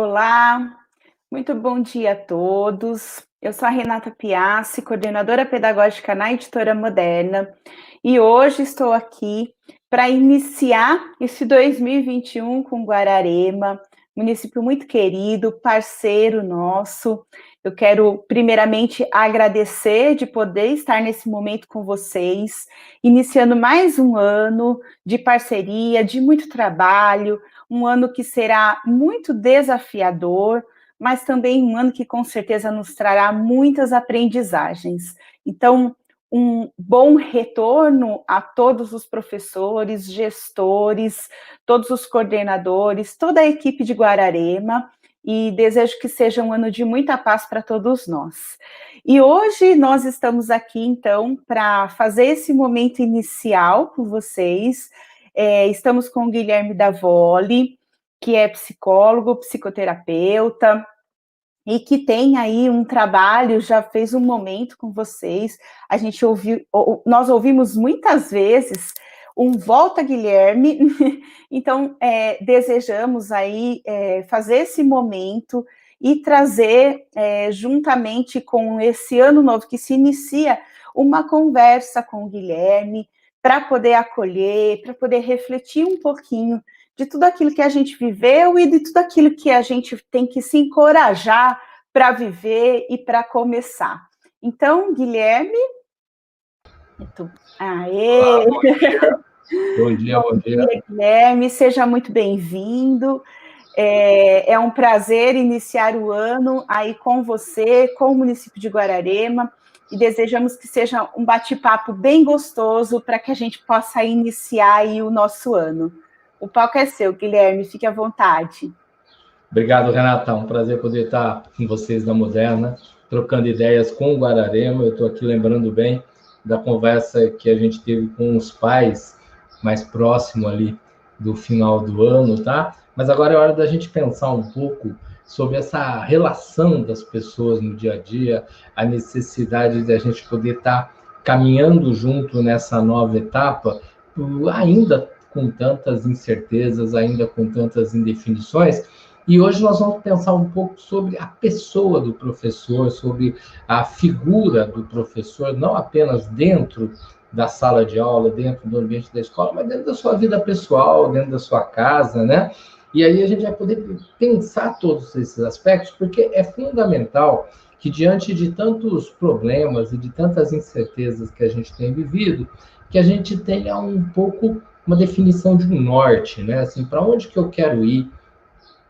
Olá, muito bom dia a todos. Eu sou a Renata Piassi, coordenadora pedagógica na Editora Moderna, e hoje estou aqui para iniciar esse 2021 com Guararema, município muito querido, parceiro nosso. Eu quero primeiramente agradecer de poder estar nesse momento com vocês, iniciando mais um ano de parceria, de muito trabalho, um ano que será muito desafiador, mas também um ano que com certeza nos trará muitas aprendizagens. Então, um bom retorno a todos os professores, gestores, todos os coordenadores, toda a equipe de Guararema, e desejo que seja um ano de muita paz para todos nós. E hoje nós estamos aqui, então, para fazer esse momento inicial com vocês. Estamos com o Guilherme Davoli, que é psicólogo, psicoterapeuta, e que tem aí um trabalho, já fez um momento com vocês. Nós ouvimos muitas vezes um volta Guilherme, então desejamos aí fazer esse momento e trazer, juntamente com esse ano novo que se inicia, uma conversa com o Guilherme, para poder acolher, para poder refletir um pouquinho de tudo aquilo que a gente viveu e de tudo aquilo que a gente tem que se encorajar para viver e para começar. Então, Guilherme... Aê! Olá, bom dia. Bom dia, bom dia, Guilherme, seja muito bem-vindo. É um prazer iniciar o ano aí com você, com o município de Guararema, e desejamos que seja um bate-papo bem gostoso para que a gente possa iniciar aí o nosso ano. O palco é seu, Guilherme, fique à vontade. Obrigado, Renata. Um prazer poder estar com vocês na Moderna, trocando ideias com o Guararema. Eu estou aqui lembrando bem da conversa que a gente teve com os pais, mais próximo ali do final do ano, tá? Mas agora é hora da gente pensar um pouco sobre essa relação das pessoas no dia a dia, a necessidade de a gente poder estar caminhando junto nessa nova etapa, ainda com tantas incertezas, ainda com tantas indefinições. E hoje nós vamos pensar um pouco sobre a pessoa do professor, sobre a figura do professor, não apenas dentro da sala de aula, dentro do ambiente da escola, mas dentro da sua vida pessoal, dentro da sua casa, né? E aí a gente vai poder pensar todos esses aspectos, porque é fundamental que, diante de tantos problemas e de tantas incertezas que a gente tem vivido, que a gente tenha um pouco uma definição de um norte, né? Assim, para onde que eu quero ir,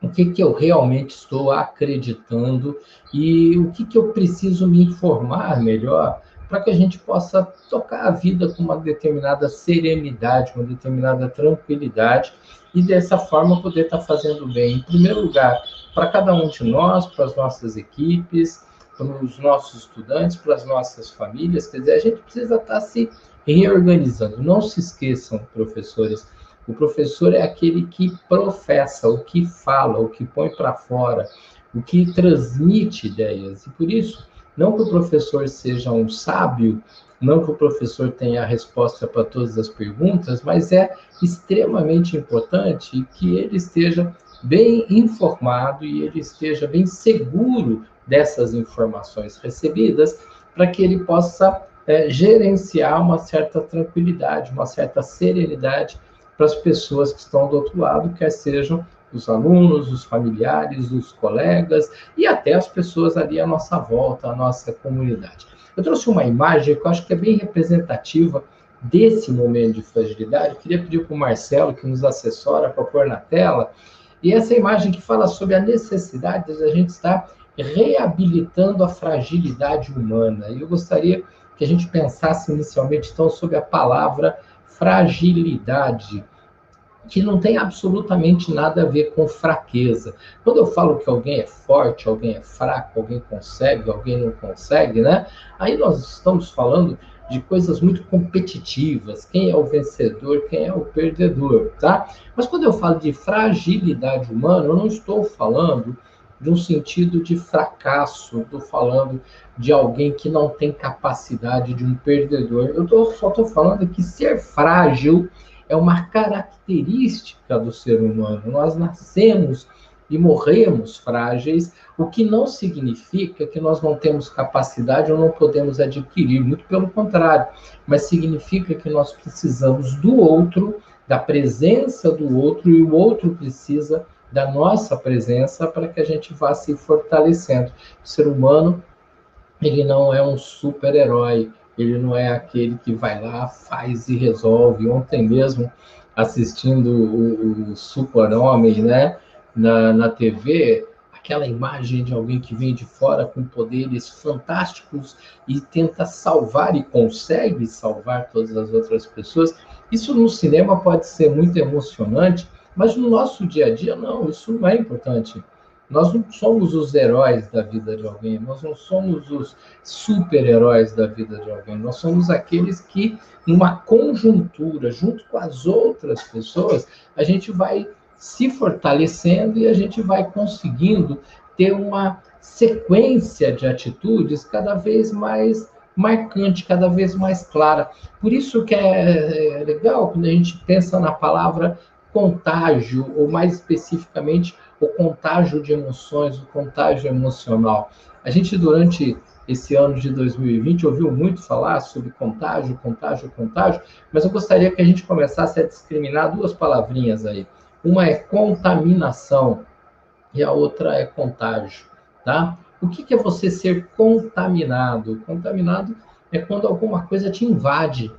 o que eu realmente estou acreditando e o que eu preciso me informar melhor para que a gente possa tocar a vida com uma determinada serenidade, uma determinada tranquilidade e dessa forma poder estar fazendo bem, em primeiro lugar, para cada um de nós, para as nossas equipes, para os nossos estudantes, para as nossas famílias. Quer dizer, a gente precisa estar se reorganizando. Não se esqueçam, professores, o professor é aquele que professa, o que fala, o que põe para fora, o que transmite ideias. E por isso, não que o professor seja um sábio, não que o professor tenha a resposta para todas as perguntas, mas é extremamente importante que ele esteja bem informado e ele esteja bem seguro dessas informações recebidas, para que ele possa gerenciar uma certa tranquilidade, uma certa serenidade para as pessoas que estão do outro lado, quer sejam os alunos, os familiares, os colegas e até as pessoas ali à nossa volta, à nossa comunidade. Eu trouxe uma imagem que eu acho que é bem representativa desse momento de fragilidade. Eu queria pedir para o Marcelo, que nos assessora, para pôr na tela, e essa imagem que fala sobre a necessidade de a gente estar reabilitando a fragilidade humana. E eu gostaria que a gente pensasse inicialmente, então, sobre a palavra fragilidade, que não tem absolutamente nada a ver com fraqueza. Quando eu falo que alguém é forte, alguém é fraco, alguém consegue, alguém não consegue, né? Aí nós estamos falando de coisas muito competitivas, quem é o vencedor, quem é o perdedor, tá? Mas quando eu falo de fragilidade humana, eu não estou falando de um sentido de fracasso, estou falando de alguém que não tem capacidade, de um perdedor. Só estou falando que ser frágil é uma característica do ser humano. Nós nascemos e morremos frágeis, o que não significa que nós não temos capacidade ou não podemos adquirir, muito pelo contrário, mas significa que nós precisamos do outro, da presença do outro, e o outro precisa da nossa presença para que a gente vá se fortalecendo. O ser humano, ele não é um super-herói, ele não é aquele que vai lá, faz e resolve. Ontem mesmo, assistindo o Super-Homem, né, na TV, aquela imagem de alguém que vem de fora com poderes fantásticos e tenta salvar e consegue salvar todas as outras pessoas. Isso no cinema pode ser muito emocionante, mas no nosso dia a dia, não, isso não é importante. Nós não somos os heróis da vida de alguém, nós não somos os super-heróis da vida de alguém, nós somos aqueles que, numa conjuntura, junto com as outras pessoas, a gente vai se fortalecendo e a gente vai conseguindo ter uma sequência de atitudes cada vez mais marcante, cada vez mais clara. Por isso que é legal quando a gente pensa na palavra contágio, ou mais especificamente, o contágio de emoções, o contágio emocional. A gente, durante esse ano de 2020, ouviu muito falar sobre contágio, contágio, contágio, mas eu gostaria que a gente começasse a discriminar duas palavrinhas aí. Uma é contaminação e a outra é contágio, tá? O que é você ser contaminado? Contaminado é quando alguma coisa te invade,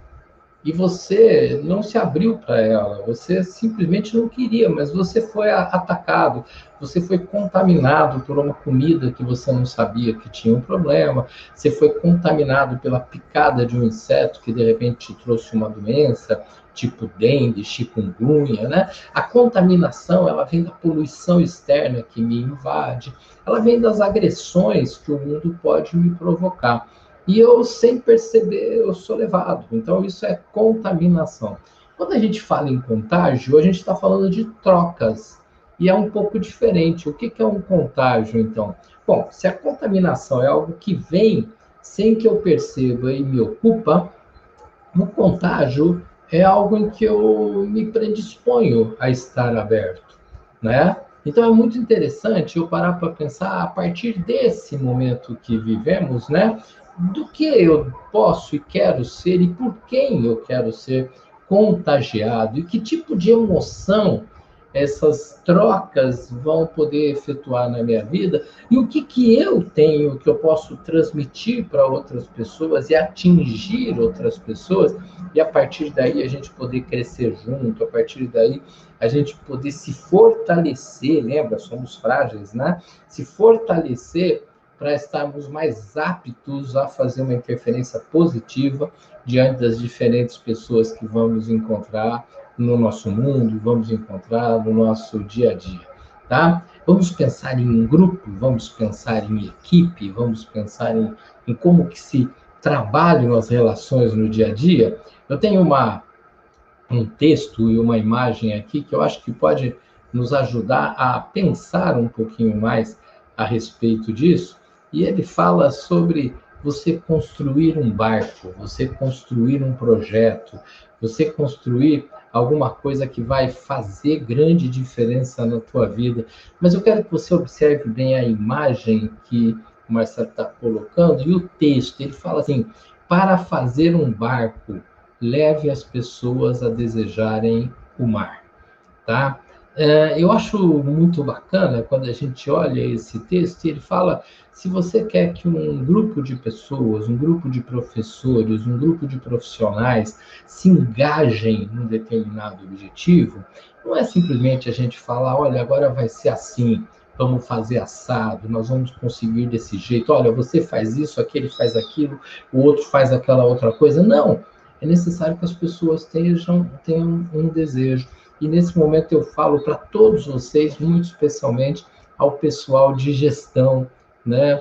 e você não se abriu para ela, você simplesmente não queria, mas você foi atacado, você foi contaminado por uma comida que você não sabia que tinha um problema, você foi contaminado pela picada de um inseto que de repente te trouxe uma doença, tipo dengue, chikungunya, né? A contaminação, ela vem da poluição externa que me invade, ela vem das agressões que o mundo pode me provocar. E eu, sem perceber, eu sou levado. Então, isso é contaminação. Quando a gente fala em contágio, a gente está falando de trocas. E é um pouco diferente. O que é um contágio, então? Bom, se a contaminação é algo que vem sem que eu perceba e me ocupa, o contágio é algo em que eu me predisponho a estar aberto, né? Então é muito interessante eu parar para pensar a partir desse momento que vivemos, né? Do que eu posso e quero ser e por quem eu quero ser contagiado e que tipo de emoção essas trocas vão poder efetuar na minha vida e o que eu tenho que eu posso transmitir para outras pessoas e atingir outras pessoas e a partir daí a gente poder crescer junto, a partir daí a gente poder se fortalecer, lembra? Somos frágeis, né? Se fortalecer para estarmos mais aptos a fazer uma interferência positiva diante das diferentes pessoas que vamos encontrar no nosso mundo, vamos encontrar no nosso dia a dia, tá? Vamos pensar em um grupo, vamos pensar em equipe, vamos pensar em como que se trabalham as relações no dia a dia. Eu tenho um texto e uma imagem aqui que eu acho que pode nos ajudar a pensar um pouquinho mais a respeito disso, e ele fala sobre você construir um barco, você construir um projeto, você construir alguma coisa que vai fazer grande diferença na tua vida. Mas eu quero que você observe bem a imagem que o Marcelo está colocando e o texto. Ele fala assim: para fazer um barco, leve as pessoas a desejarem o mar, tá? Eu acho muito bacana quando a gente olha esse texto e ele fala: se você quer que um grupo de pessoas, um grupo de professores, um grupo de profissionais se engajem num determinado objetivo, não é simplesmente a gente falar: olha, agora vai ser assim, vamos fazer assado, nós vamos conseguir desse jeito, olha, você faz isso, aquele faz aquilo, o outro faz aquela outra coisa. Não, é necessário que as pessoas tenham um desejo. E nesse momento eu falo para todos vocês, muito especialmente ao pessoal de gestão, né?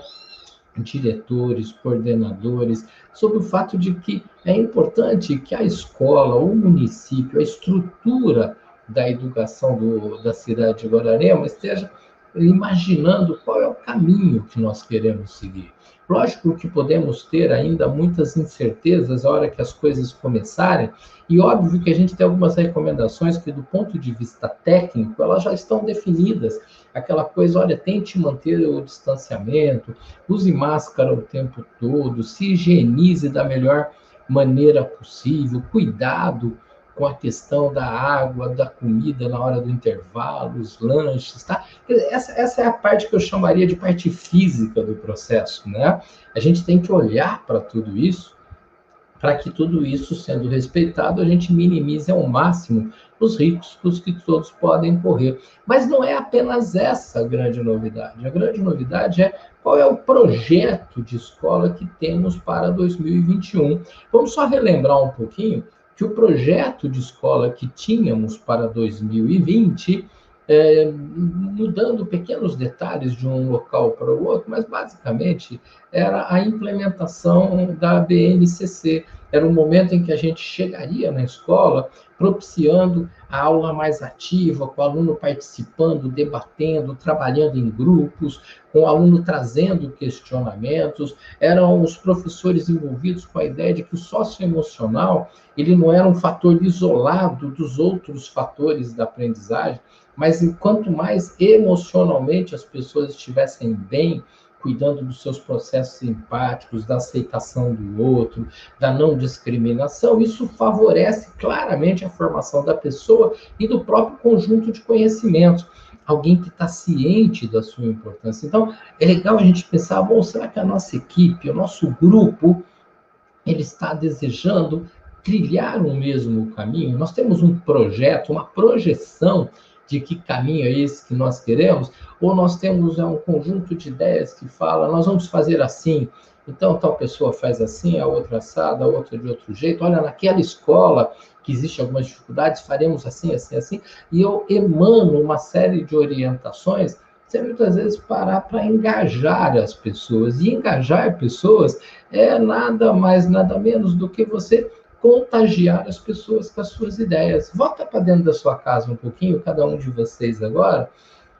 Diretores, coordenadores, sobre o fato de que é importante que a escola, o município, a estrutura da educação da cidade de Guararema esteja imaginando qual é o caminho que nós queremos seguir. Lógico que podemos ter ainda muitas incertezas na hora que as coisas começarem, e óbvio que a gente tem algumas recomendações que, do ponto de vista técnico, elas já estão definidas. Aquela coisa, olha, tente manter o distanciamento, use máscara o tempo todo, se higienize da melhor maneira possível, cuidado com a questão da água, da comida na hora do intervalo, os lanches, tá? Essa é a parte que eu chamaria de parte física do processo, né? A gente tem que olhar para tudo isso, para que tudo isso, sendo respeitado, a gente minimize ao máximo os riscos que todos podem correr. Mas não é apenas essa a grande novidade. A grande novidade é qual é o projeto de escola que temos para 2021. Vamos só relembrar um pouquinho que o projeto de escola que tínhamos para 2020, mudando pequenos detalhes de um local para o outro, mas basicamente era a implementação da BNCC. Era o momento em que a gente chegaria na escola propiciando a aula mais ativa, com o aluno participando, debatendo, trabalhando em grupos, com o aluno trazendo questionamentos. Eram os professores envolvidos com a ideia de que o socioemocional ele não era um fator isolado dos outros fatores da aprendizagem, mas enquanto mais emocionalmente as pessoas estivessem bem, cuidando dos seus processos empáticos, da aceitação do outro, da não discriminação, isso favorece claramente a formação da pessoa e do próprio conjunto de conhecimentos. Alguém que está ciente da sua importância. Então, é legal a gente pensar, bom, será que a nossa equipe, o nosso grupo, ele está desejando trilhar o mesmo caminho? Nós temos um projeto, uma projeção de que caminho é esse que nós queremos, ou nós temos um conjunto de ideias que fala, nós vamos fazer assim, então tal pessoa faz assim, a outra assada, a outra de outro jeito, olha, naquela escola que existe algumas dificuldades, faremos assim, assim, assim, e eu emano uma série de orientações, sem muitas vezes parar para engajar as pessoas, e engajar pessoas é nada mais, nada menos do que você contagiar as pessoas com as suas ideias. Volta para dentro da sua casa um pouquinho, cada um de vocês agora,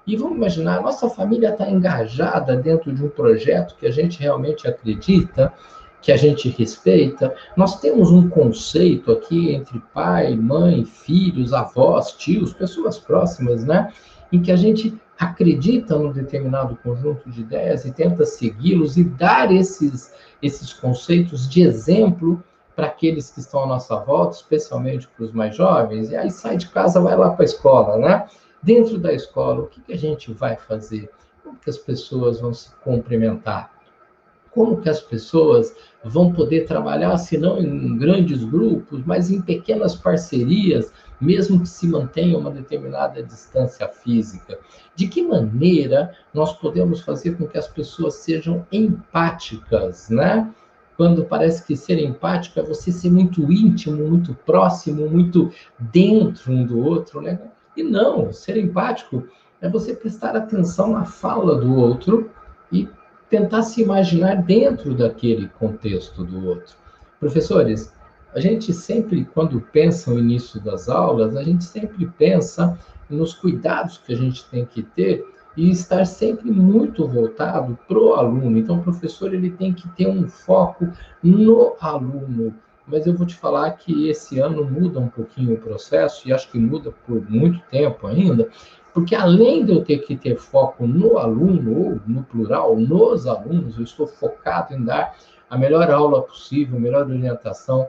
e vamos imaginar, a nossa família está engajada dentro de um projeto que a gente realmente acredita, que a gente respeita. Nós temos um conceito aqui entre pai, mãe, filhos, avós, tios, pessoas próximas, né? Em que a gente acredita num determinado conjunto de ideias e tenta segui-los e dar esses conceitos de exemplo para aqueles que estão à nossa volta, especialmente para os mais jovens, e aí sai de casa, vai lá para a escola, né? Dentro da escola, o que a gente vai fazer? Como que as pessoas vão se cumprimentar? Como que as pessoas vão poder trabalhar, se não em grandes grupos, mas em pequenas parcerias, mesmo que se mantenha uma determinada distância física? De que maneira nós podemos fazer com que as pessoas sejam empáticas, né? Quando parece que ser empático é você ser muito íntimo, muito próximo, muito dentro um do outro, né? E não, ser empático é você prestar atenção na fala do outro e tentar se imaginar dentro daquele contexto do outro. Professores, a gente sempre, quando pensa no início das aulas, a gente sempre pensa nos cuidados que a gente tem que ter e estar sempre muito voltado para o aluno. Então, o professor ele tem que ter um foco no aluno. Mas eu vou te falar que esse ano muda um pouquinho o processo, e acho que muda por muito tempo ainda, porque além de eu ter que ter foco no aluno, ou no plural, nos alunos, eu estou focado em dar a melhor aula possível, a melhor orientação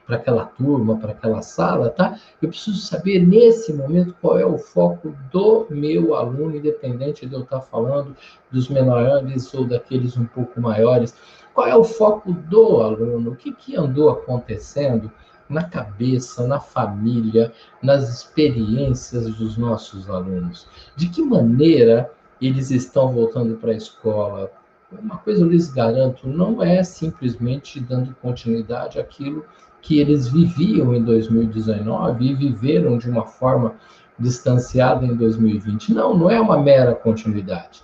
para aquela turma, para aquela sala, tá? Eu preciso saber, nesse momento, qual é o foco do meu aluno, independente de eu estar falando dos menores ou daqueles um pouco maiores. Qual é o foco do aluno? O que andou acontecendo na cabeça, na família, nas experiências dos nossos alunos? De que maneira eles estão voltando para a escola? Uma coisa eu lhes garanto, não é simplesmente dando continuidade àquilo que eles viviam em 2019 e viveram de uma forma distanciada em 2020. Não, não é uma mera continuidade.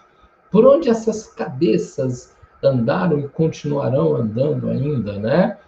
Por onde essas cabeças andaram e continuarão andando ainda, né?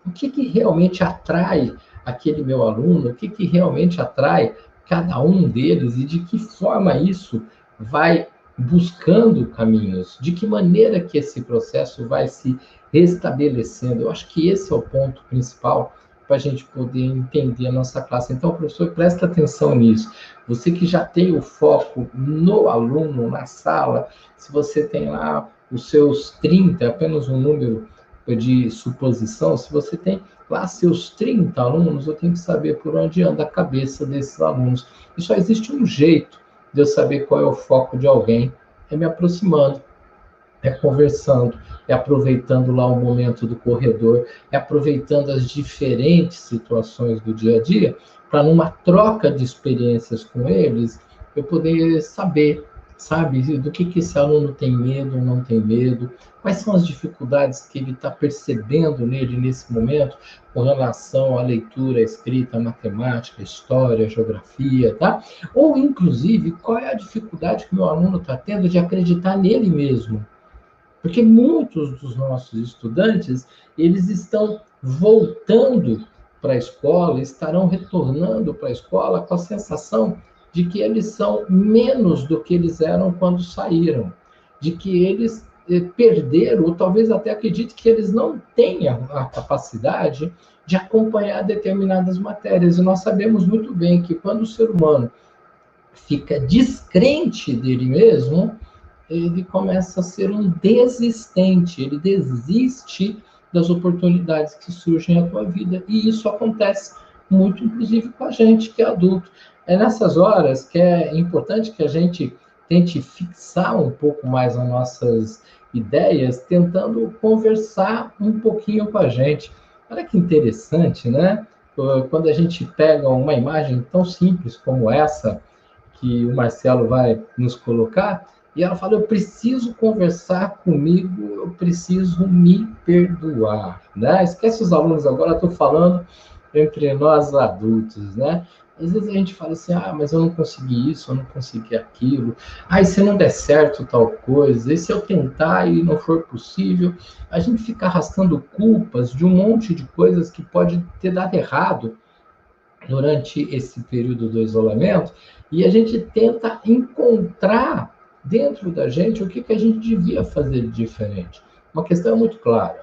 O que realmente atrai aquele meu aluno? O que realmente atrai cada um deles? E de que forma isso vai buscando caminhos. De que maneira que esse processo vai se restabelecendo? Eu acho que esse é o ponto principal para a gente poder entender a nossa classe. Então, professor, presta atenção nisso. Você que já tem o foco no aluno, na sala, se você tem lá os seus 30, apenas um número de suposição, se você tem lá seus 30 alunos, eu tenho que saber por onde anda a cabeça desses alunos. E só existe um jeito de eu saber qual é o foco de alguém, é me aproximando, é conversando, é aproveitando lá o momento do corredor, é aproveitando as diferentes situações do dia a dia, para numa troca de experiências com eles, eu poder saber, sabe, do que esse aluno tem medo ou não tem medo, quais são as dificuldades que ele está percebendo nele nesse momento, com relação à leitura, à escrita, à matemática, à história, à geografia, tá? Ou, inclusive, qual é a dificuldade que o meu aluno está tendo de acreditar nele mesmo? Porque muitos dos nossos estudantes, eles estão voltando para a escola, estarão retornando para a escola com a sensação de que eles são menos do que eles eram quando saíram, de que eles perderam, ou talvez até acredite que eles não tenham a capacidade de acompanhar determinadas matérias. E nós sabemos muito bem que quando o ser humano fica descrente dele mesmo, ele começa a ser um desistente, ele desiste das oportunidades que surgem na tua vida. E isso acontece muito, inclusive, com a gente que é adulto. É nessas horas que é importante que a gente tente fixar um pouco mais as nossas ideias, tentando conversar um pouquinho com a gente. Olha que interessante, né? Quando a gente pega uma imagem tão simples como essa, que o Marcelo vai nos colocar, e ela fala: eu preciso conversar comigo, eu preciso me perdoar, né? Esquece os alunos agora, eu estou falando entre nós adultos, né? Às vezes a gente fala assim: ah, mas eu não consegui isso, eu não consegui aquilo, ah, e se não der certo tal coisa, e se eu tentar e não for possível, a gente fica arrastando culpas de um monte de coisas que pode ter dado errado durante esse período do isolamento, e a gente tenta encontrar dentro da gente o que a gente devia fazer de diferente. Uma questão é muito clara: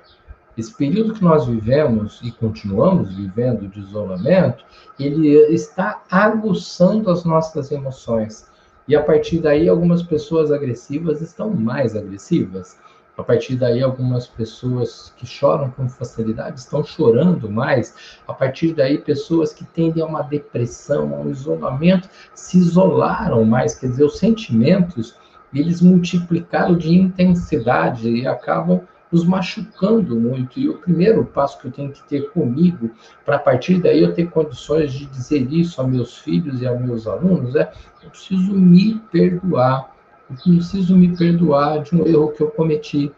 esse período que nós vivemos e continuamos vivendo de isolamento, ele está aguçando as nossas emoções. E a partir daí, algumas pessoas agressivas estão mais agressivas. A partir daí, algumas pessoas que choram com facilidade estão chorando mais. A partir daí, pessoas que tendem a uma depressão, a um isolamento, se isolaram mais. Quer dizer, os sentimentos, eles multiplicaram de intensidade e acabam nos machucando muito. E o primeiro passo que eu tenho que ter comigo, para a partir daí eu ter condições de dizer isso a meus filhos e a meus alunos, é: eu preciso me perdoar. Eu preciso me perdoar de um erro que eu cometi.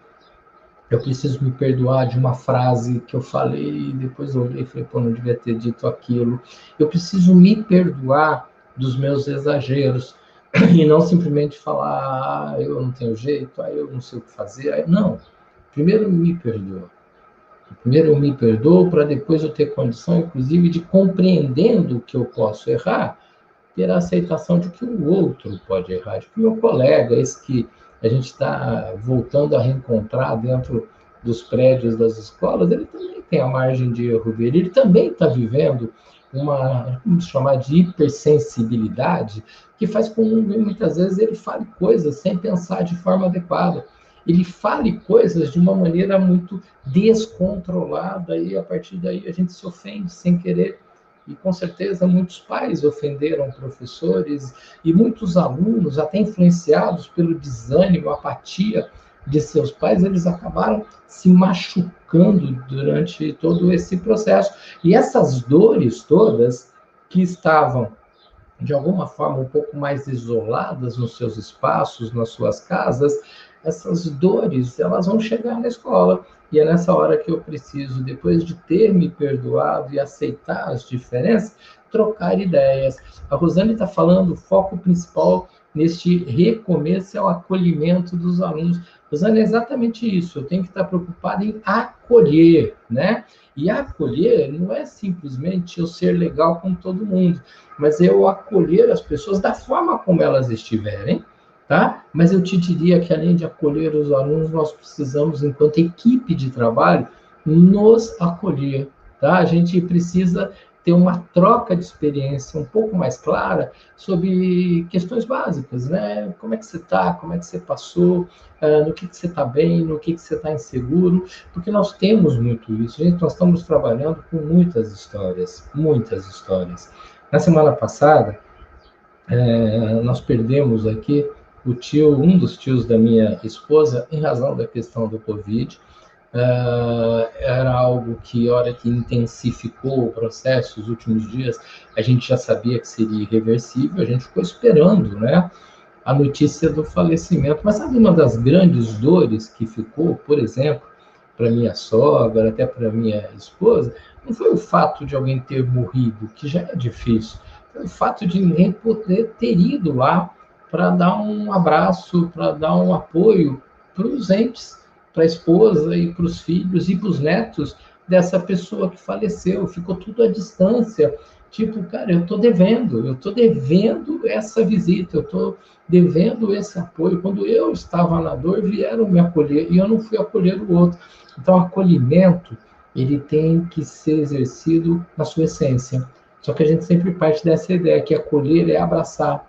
Eu preciso me perdoar de uma frase que eu falei e depois eu olhei e falei: pô, não devia ter dito aquilo. Eu preciso me perdoar dos meus exageros e não simplesmente falar: ah, eu não tenho jeito, ah, eu não sei o que fazer. Não. Primeiro me perdoa. Primeiro eu me perdoo para depois eu ter condição, inclusive, de, compreendendo que eu posso errar, ter a aceitação de que o outro pode errar, de que o meu colega, esse que a gente está voltando a reencontrar dentro dos prédios das escolas, ele também tem a margem de erro dele, ele também está vivendo uma, vamos chamar de hipersensibilidade, que faz com que muitas vezes ele fale coisas sem pensar de forma adequada. Ele fale coisas de uma maneira muito descontrolada e a partir daí a gente se ofende sem querer. E com certeza muitos pais ofenderam professores e muitos alunos, até influenciados pelo desânimo, apatia de seus pais, eles acabaram se machucando durante todo esse processo. E essas dores todas que estavam, de alguma forma, um pouco mais isoladas nos seus espaços, nas suas casas, essas dores, elas vão chegar na escola. E é nessa hora que eu preciso, depois de ter me perdoado e aceitar as diferenças, trocar ideias. A Rosane está falando, o foco principal neste recomeço é o acolhimento dos alunos. Rosane, é exatamente isso. Eu tenho que estar preocupado em acolher, né? E acolher não é simplesmente eu ser legal com todo mundo, mas eu acolher as pessoas da forma como elas estiverem, tá? Mas eu te diria que, além de acolher os alunos, nós precisamos, enquanto equipe de trabalho, nos acolher, tá? A gente precisa ter uma troca de experiência um pouco mais clara sobre questões básicas, né? Como é que você está, como é que você passou, no que você está bem, no que você está inseguro, porque nós temos muito isso, gente, nós estamos trabalhando com muitas histórias, muitas histórias. Na semana passada, nós perdemos aqui um dos tios da minha esposa, em razão da questão do Covid. Era algo que, a hora que intensificou o processo, os últimos dias, a gente já sabia que seria irreversível, a gente ficou esperando, né, a notícia do falecimento. Mas sabe uma das grandes dores que ficou, por exemplo, para minha sogra, até para minha esposa, não foi o fato de alguém ter morrido, que já é difícil, foi o fato de ninguém poder ter ido lá para dar um abraço, para dar um apoio para os entes, para a esposa e para os filhos e para os netos dessa pessoa que faleceu. Ficou tudo à distância. Tipo, cara, eu estou devendo essa visita, eu estou devendo esse apoio. Quando eu estava na dor, vieram me acolher e eu não fui acolher o outro. Então, o acolhimento, ele tem que ser exercido na sua essência. Só que a gente sempre parte dessa ideia que acolher é abraçar,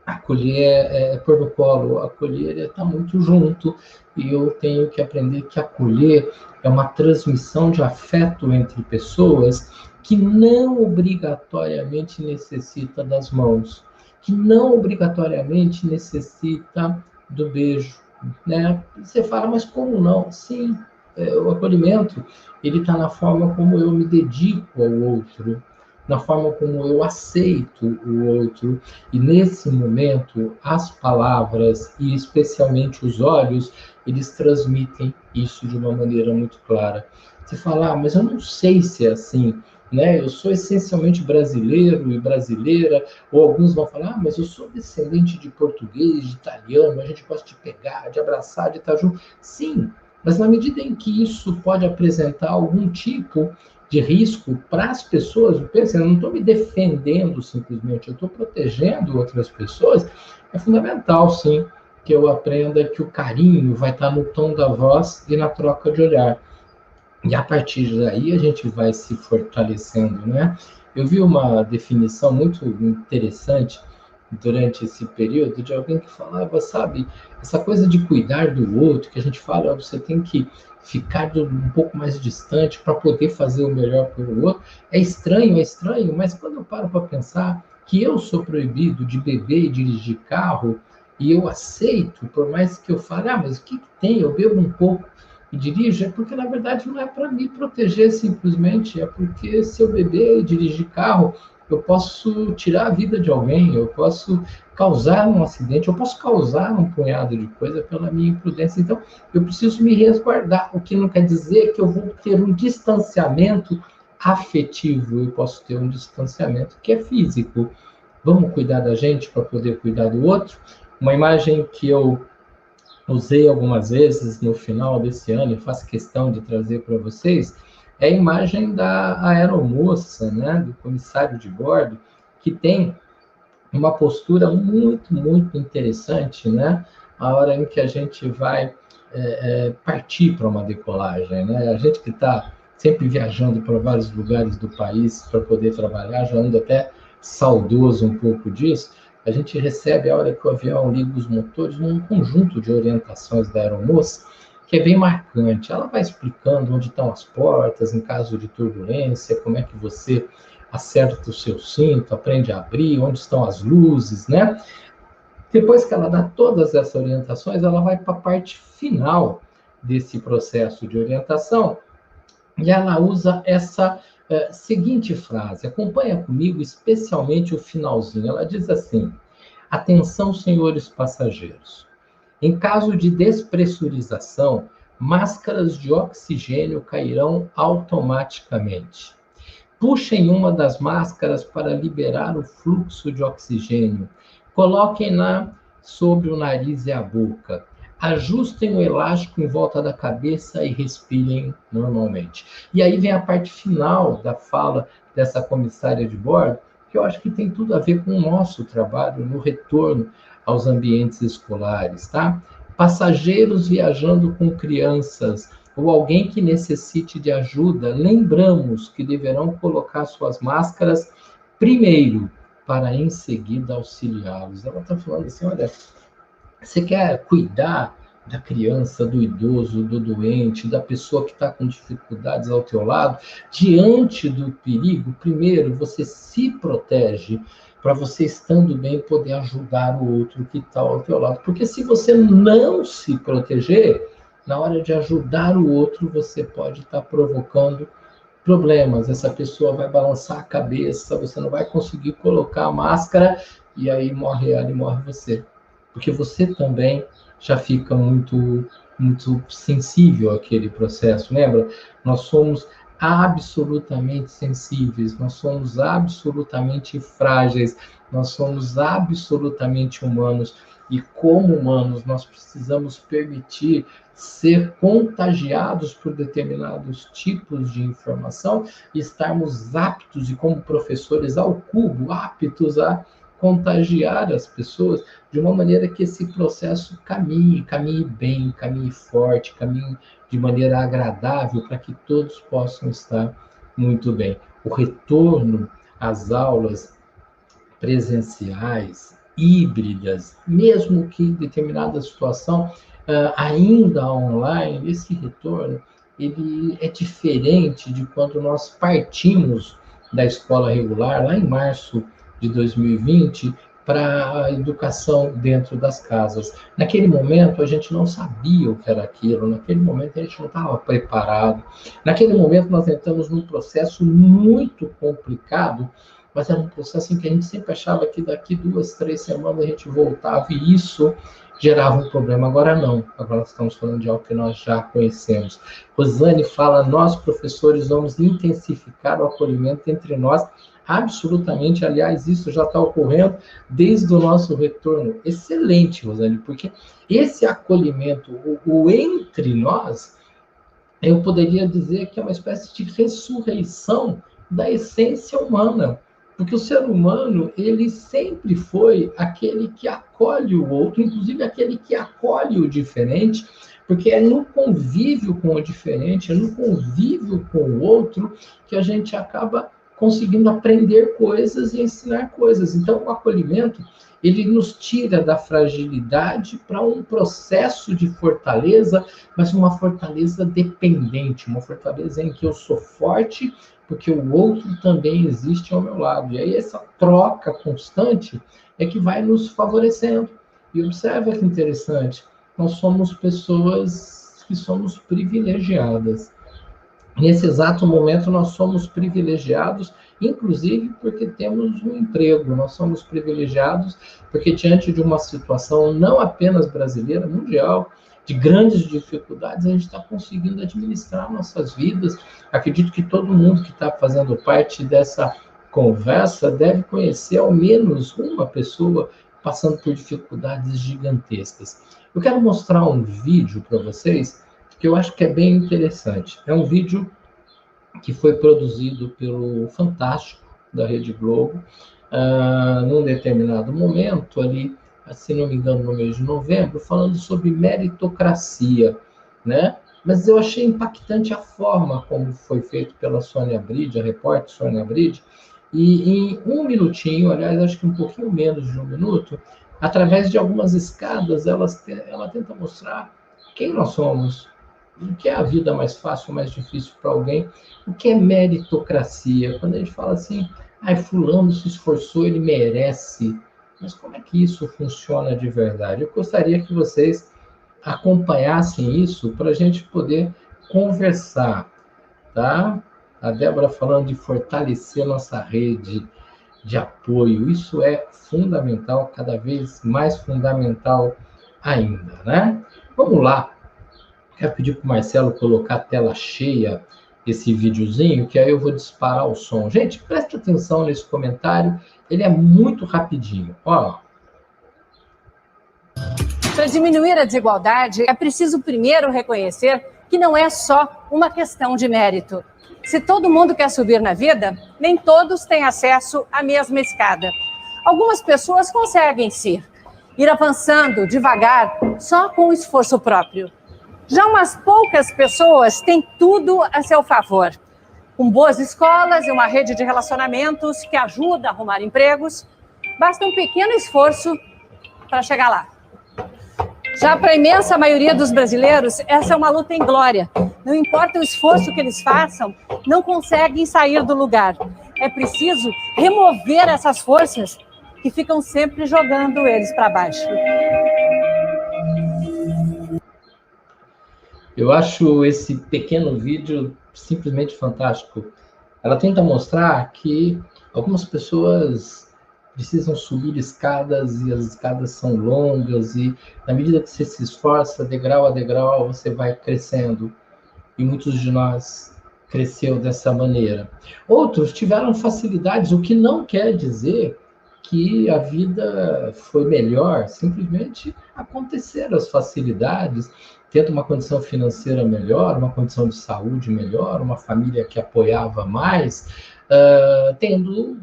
acolher é pôr no colo, acolher é estar muito junto. E eu tenho que aprender que acolher é uma transmissão de afeto entre pessoas que não obrigatoriamente necessita das mãos, que não obrigatoriamente necessita do beijo, né? Você fala, mas como não? Sim, o acolhimento, ele está na forma como eu me dedico ao outro, na forma como eu aceito o outro. E nesse momento, as palavras, e especialmente os olhos, eles transmitem isso de uma maneira muito clara. Você fala, mas eu não sei se é assim, né? Eu sou essencialmente brasileiro e brasileira, ou alguns vão falar, mas eu sou descendente de português, de italiano, a gente gosta de pegar, de abraçar, de estar junto. Sim, mas na medida em que isso pode apresentar algum tipo de risco para as pessoas, pensa, eu não estou me defendendo simplesmente, eu estou protegendo outras pessoas, é fundamental, sim, que eu aprenda que o carinho vai estar no tom da voz e na troca de olhar. E a partir daí a gente vai se fortalecendo, né? Eu vi uma definição muito interessante durante esse período de alguém que falava, sabe, essa coisa de cuidar do outro, que a gente fala, você tem que ficar um pouco mais distante para poder fazer o melhor pelo outro. É estranho, mas quando eu paro para pensar que eu sou proibido de beber e dirigir carro, e eu aceito, por mais que eu fale, mas o que tem? Eu bebo um pouco e dirijo, é porque na verdade não é para me proteger simplesmente, é porque se eu beber e dirigir carro, eu posso tirar a vida de alguém, eu posso causar um acidente, eu posso causar um punhado de coisa pela minha imprudência. Então, eu preciso me resguardar, o que não quer dizer que eu vou ter um distanciamento afetivo, eu posso ter um distanciamento que é físico. Vamos cuidar da gente para poder cuidar do outro. Uma imagem que eu usei algumas vezes no final desse ano e faço questão de trazer para vocês, é a imagem da aeromoça, né, do comissário de bordo, que tem uma postura muito, muito interessante, né, a hora em que a gente vai partir para uma decolagem, né, a gente que está sempre viajando para vários lugares do país para poder trabalhar, já ando até saudoso um pouco disso, a gente recebe, a hora que o avião liga os motores, um conjunto de orientações da aeromoça, que é bem marcante. Ela vai explicando onde estão as portas, em caso de turbulência, como é que você acerta o seu cinto, aprende a abrir, onde estão as luzes, né? Depois que ela dá todas essas orientações, ela vai para a parte final desse processo de orientação, e ela usa essa seguinte frase, acompanha comigo, especialmente o finalzinho. Ela diz assim: atenção, senhores passageiros. Em caso de despressurização, máscaras de oxigênio cairão automaticamente. Puxem uma das máscaras para liberar o fluxo de oxigênio. Coloquem-na sobre o nariz e a boca. Ajustem o elástico em volta da cabeça e respirem normalmente. E aí vem a parte final da fala dessa comissária de bordo, que eu acho que tem tudo a ver com o nosso trabalho no retorno aos ambientes escolares, tá? Passageiros viajando com crianças ou alguém que necessite de ajuda, lembramos que deverão colocar suas máscaras primeiro, para em seguida auxiliá-los. Ela está falando assim, olha, você quer cuidar da criança, do idoso, do doente, da pessoa que está com dificuldades ao teu lado, diante do perigo, primeiro você se protege para você, estando bem, poder ajudar o outro que está ao teu lado. Porque se você não se proteger, na hora de ajudar o outro, você pode estar provocando problemas. Essa pessoa vai balançar a cabeça, você não vai conseguir colocar a máscara, e aí morre ela e morre você. Porque você também já fica muito sensível àquele processo, lembra? Nós somos absolutamente sensíveis, nós somos absolutamente frágeis, nós somos absolutamente humanos, e como humanos nós precisamos permitir ser contagiados por determinados tipos de informação e estarmos aptos, e como professores ao cubo, aptos a contagiar as pessoas de uma maneira que esse processo caminhe bem, caminhe forte, caminhe de maneira agradável, para que todos possam estar muito bem. O retorno às aulas presenciais, híbridas, mesmo que em determinada situação ainda online, esse retorno ele é diferente de quando nós partimos da escola regular, lá em março de 2020, para a educação dentro das casas. Naquele momento, a gente não sabia o que era aquilo, naquele momento, a gente não estava preparado. Naquele momento, nós entramos num processo muito complicado, mas era um processo em que a gente sempre achava que daqui 2, 3 semanas a gente voltava, e isso gerava um problema. Agora não, agora nós estamos falando de algo que nós já conhecemos. Rosane fala, nós professores vamos intensificar o acolhimento entre nós, absolutamente, aliás, isso já está ocorrendo desde o nosso retorno. Excelente, Rosane, porque esse acolhimento, o entre nós, eu poderia dizer que é uma espécie de ressurreição da essência humana, porque o ser humano, ele sempre foi aquele que acolhe o outro, inclusive aquele que acolhe o diferente, porque é no convívio com o diferente, é no convívio com o outro, que a gente acaba conseguindo aprender coisas e ensinar coisas. Então, o acolhimento, ele nos tira da fragilidade para um processo de fortaleza, mas uma fortaleza dependente, uma fortaleza em que eu sou forte, porque o outro também existe ao meu lado. E aí essa troca constante é que vai nos favorecendo. E observa que interessante, nós somos pessoas que somos privilegiadas. Nesse exato momento, nós somos privilegiados, inclusive porque temos um emprego. Nós somos privilegiados porque, diante de uma situação não apenas brasileira, mundial, de grandes dificuldades, a gente está conseguindo administrar nossas vidas. Acredito que todo mundo que está fazendo parte dessa conversa deve conhecer ao menos uma pessoa passando por dificuldades gigantescas. Eu quero mostrar um vídeo para vocês que eu acho que é bem interessante. É um vídeo que foi produzido pelo Fantástico, da Rede Globo, num determinado momento ali, se não me engano, no mês de novembro, falando sobre meritocracia, né? Mas eu achei impactante a forma como foi feito pela Sônia Bride, a repórter Sônia Bride, e em um minutinho, aliás, acho que um pouquinho menos de um minuto, através de algumas escadas, ela tenta mostrar quem nós somos, o que é a vida mais fácil ou mais difícil para alguém, o que é meritocracia. Quando a gente fala assim, fulano se esforçou, ele merece. Mas como é que isso funciona de verdade? Eu gostaria que vocês acompanhassem isso para a gente poder conversar, tá? A Débora falando de fortalecer nossa rede de apoio. Isso é fundamental, cada vez mais fundamental ainda, né? Vamos lá. Quero pedir para o Marcelo colocar a tela cheia esse videozinho, que aí eu vou disparar o som. Gente, preste atenção nesse comentário, ele é muito rapidinho. Ó. Para diminuir a desigualdade, é preciso primeiro reconhecer que não é só uma questão de mérito. Se todo mundo quer subir na vida, nem todos têm acesso à mesma escada. Algumas pessoas conseguem, sim, ir avançando devagar, só com esforço próprio. Já umas poucas pessoas têm tudo a seu favor. Com boas escolas e uma rede de relacionamentos que ajuda a arrumar empregos, basta um pequeno esforço para chegar lá. Já para a imensa maioria dos brasileiros, essa é uma luta inglória. Não importa o esforço que eles façam, não conseguem sair do lugar. É preciso remover essas forças que ficam sempre jogando eles para baixo. Eu acho esse pequeno vídeo simplesmente fantástico. Ela tenta mostrar que algumas pessoas precisam subir escadas e as escadas são longas e na medida que você se esforça, degrau a degrau, você vai crescendo. E muitos de nós cresceu dessa maneira. Outros tiveram facilidades, o que não quer dizer que a vida foi melhor, simplesmente aconteceram as facilidades, tendo uma condição financeira melhor, uma condição de saúde melhor, uma família que apoiava mais, tendo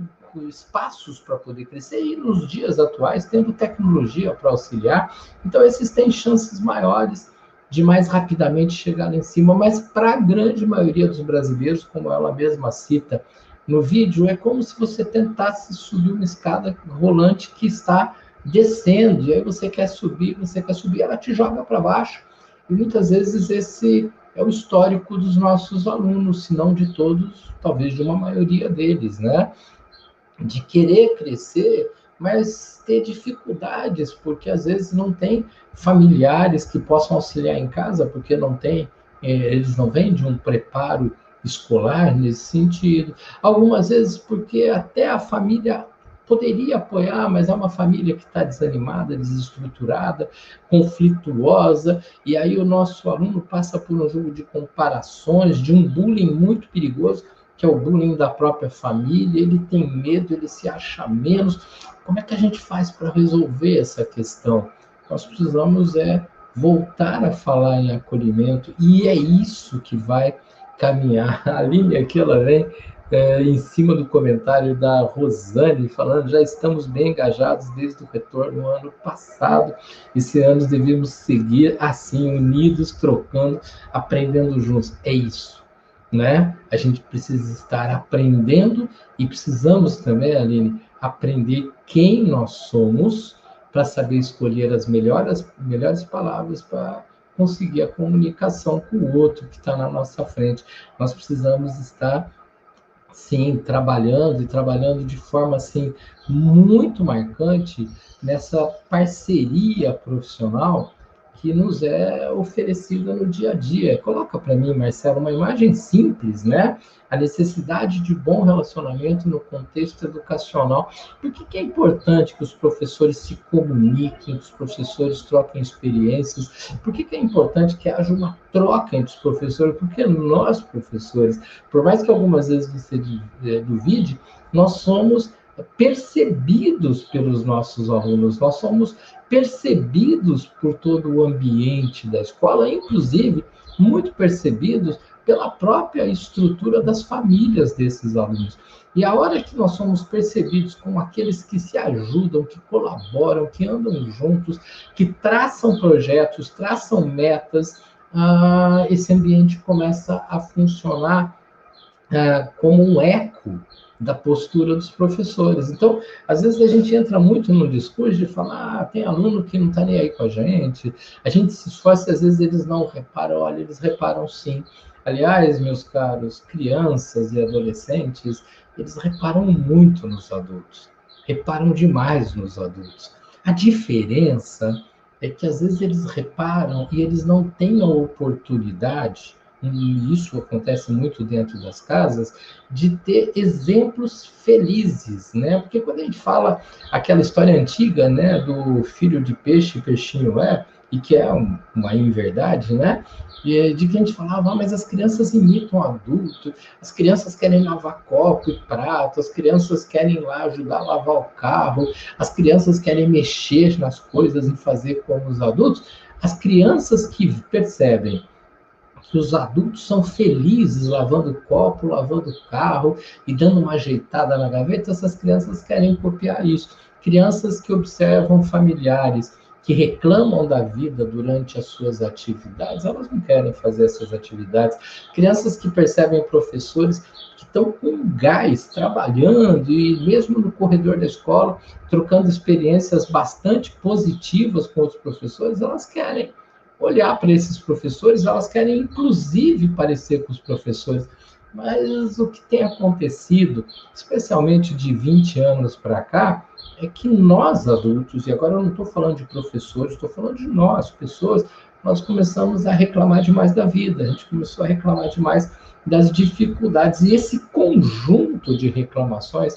espaços para poder crescer e nos dias atuais tendo tecnologia para auxiliar. Então esses têm chances maiores de mais rapidamente chegar lá em cima, mas para a grande maioria dos brasileiros, como ela mesma cita no vídeo, é como se você tentasse subir uma escada rolante que está descendo, e aí você quer subir, ela te joga para baixo. E muitas vezes esse é o histórico dos nossos alunos, se não de todos, talvez de uma maioria deles, né? De querer crescer, mas ter dificuldades, porque às vezes não tem familiares que possam auxiliar em casa, porque não tem, eles não vêm de um preparo escolar nesse sentido. Algumas vezes porque até a família poderia apoiar, mas é uma família que está desanimada, desestruturada, conflituosa, e aí o nosso aluno passa por um jogo de comparações, de um bullying muito perigoso, que é o bullying da própria família, ele tem medo, ele se acha menos. Como é que a gente faz para resolver essa questão? Nós precisamos voltar a falar em acolhimento, e é isso que vai caminhar. A Aline aqui, ela vem em cima do comentário da Rosane, falando, já estamos bem engajados desde o retorno no ano passado. Esse ano devíamos seguir assim, unidos, trocando, aprendendo juntos. É isso, né? A gente precisa estar aprendendo e precisamos também, Aline, aprender quem nós somos para saber escolher as melhores palavras para conseguir a comunicação com o outro que está na nossa frente. Nós precisamos estar, sim, trabalhando de forma assim muito marcante nessa parceria profissional que nos é oferecida no dia a dia. Coloca para mim, Marcelo, uma imagem simples, né? A necessidade de bom relacionamento no contexto educacional. Por que é importante que os professores se comuniquem, que os professores troquem experiências? Por que é importante que haja uma troca entre os professores? Porque nós, professores, por mais que algumas vezes você duvide, nós somos percebidos pelos nossos alunos, nós somos percebidos por todo o ambiente da escola, inclusive muito percebidos pela própria estrutura das famílias desses alunos. E a hora que nós somos percebidos como aqueles que se ajudam, que colaboram, que andam juntos, que traçam projetos, traçam metas, esse ambiente começa a funcionar como um eco da postura dos professores. Então, às vezes a gente entra muito no discurso de falar, tem aluno que não está nem aí com a gente se esforça, às vezes eles não reparam, olha, eles reparam sim. Aliás, meus caros, crianças e adolescentes, eles reparam muito nos adultos, reparam demais nos adultos. A diferença é que às vezes eles reparam e eles não têm a oportunidade, e isso acontece muito dentro das casas, de ter exemplos felizes, né? Porque quando a gente fala aquela história antiga, né, do filho de peixe, peixinho e que é uma inverdade, né? E de que a gente falava, mas as crianças imitam o adulto, as crianças querem lavar copo e prato, as crianças querem lá ajudar a lavar o carro, as crianças querem mexer nas coisas e fazer como os adultos. As crianças que percebem que os adultos são felizes lavando copo, lavando carro e dando uma ajeitada na gaveta, essas crianças querem copiar isso. Crianças que observam familiares, que reclamam da vida durante as suas atividades, elas não querem fazer essas atividades. Crianças que percebem professores que estão com gás, trabalhando, e mesmo no corredor da escola, trocando experiências bastante positivas com os professores, elas querem olhar para esses professores, elas querem inclusive parecer com os professores. Mas o que tem acontecido, especialmente de 20 anos para cá, é que nós adultos, e agora eu não estou falando de professores, estou falando de nós, pessoas, nós começamos a reclamar demais da vida, a gente começou a reclamar demais das dificuldades, e esse conjunto de reclamações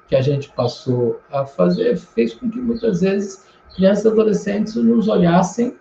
que a gente passou a fazer fez com que muitas vezes crianças e adolescentes nos olhassem,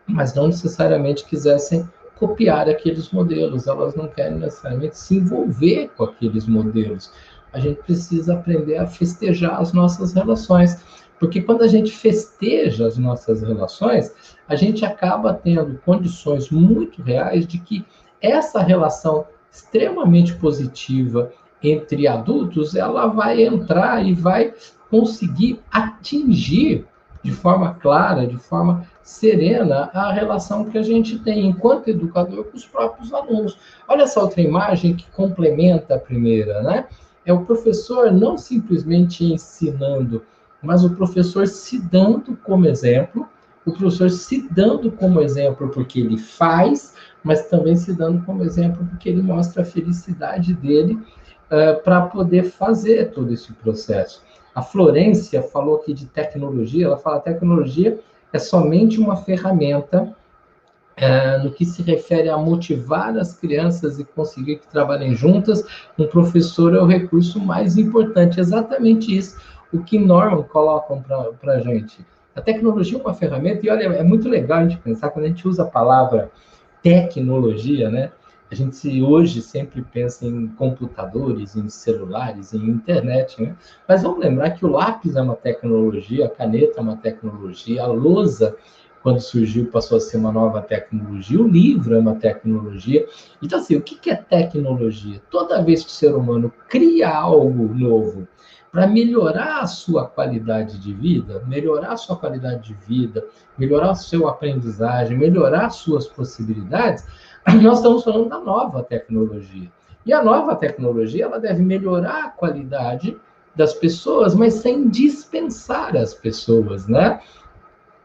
mas não necessariamente quisessem copiar aqueles modelos, elas não querem necessariamente se envolver com aqueles modelos. A gente precisa aprender a festejar as nossas relações, porque quando a gente festeja as nossas relações, a gente acaba tendo condições muito reais de que essa relação extremamente positiva entre adultos, ela vai entrar e vai conseguir atingir de forma clara, de forma serena, a relação que a gente tem enquanto educador com os próprios alunos. Olha essa outra imagem que complementa a primeira, né? É o professor não simplesmente ensinando, mas o professor se dando como exemplo, o professor se dando como exemplo porque ele faz, mas também se dando como exemplo porque ele mostra a felicidade dele para poder fazer todo esse processo. A Florência falou aqui de tecnologia, ela fala que tecnologia é somente uma ferramenta no que se refere a motivar as crianças e conseguir que trabalhem juntas. Um professor é o recurso mais importante, exatamente isso, o que Norman colocam para a gente. A tecnologia é uma ferramenta, e olha, é muito legal a gente pensar, quando a gente usa a palavra tecnologia, né? A gente hoje sempre pensa em computadores, em celulares, em internet, né? Mas vamos lembrar que o lápis é uma tecnologia, a caneta é uma tecnologia, a lousa, quando surgiu, passou a ser uma nova tecnologia, o livro é uma tecnologia. Então, assim, o que é tecnologia? Toda vez que o ser humano cria algo novo para melhorar a sua qualidade de vida, melhorar a sua qualidade de vida, melhorar a sua aprendizagem, melhorar as suas possibilidades, nós estamos falando da nova tecnologia. E a nova tecnologia, ela deve melhorar a qualidade das pessoas, mas sem dispensar as pessoas, né?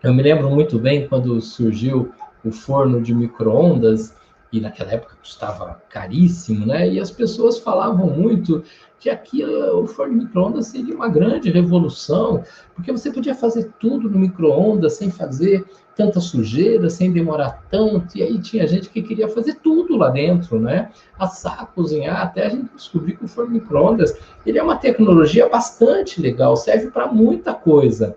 Eu me lembro muito bem quando surgiu o forno de micro-ondas, e naquela época custava caríssimo, né? E as pessoas falavam muito que o forno de micro-ondas seria uma grande revolução, porque você podia fazer tudo no micro-ondas sem fazer tanta sujeira, sem demorar tanto, e aí tinha gente que queria fazer tudo lá dentro, né? Assar, cozinhar, até a gente descobrir que o forno de micro-ondas, ele é uma tecnologia bastante legal, serve para muita coisa.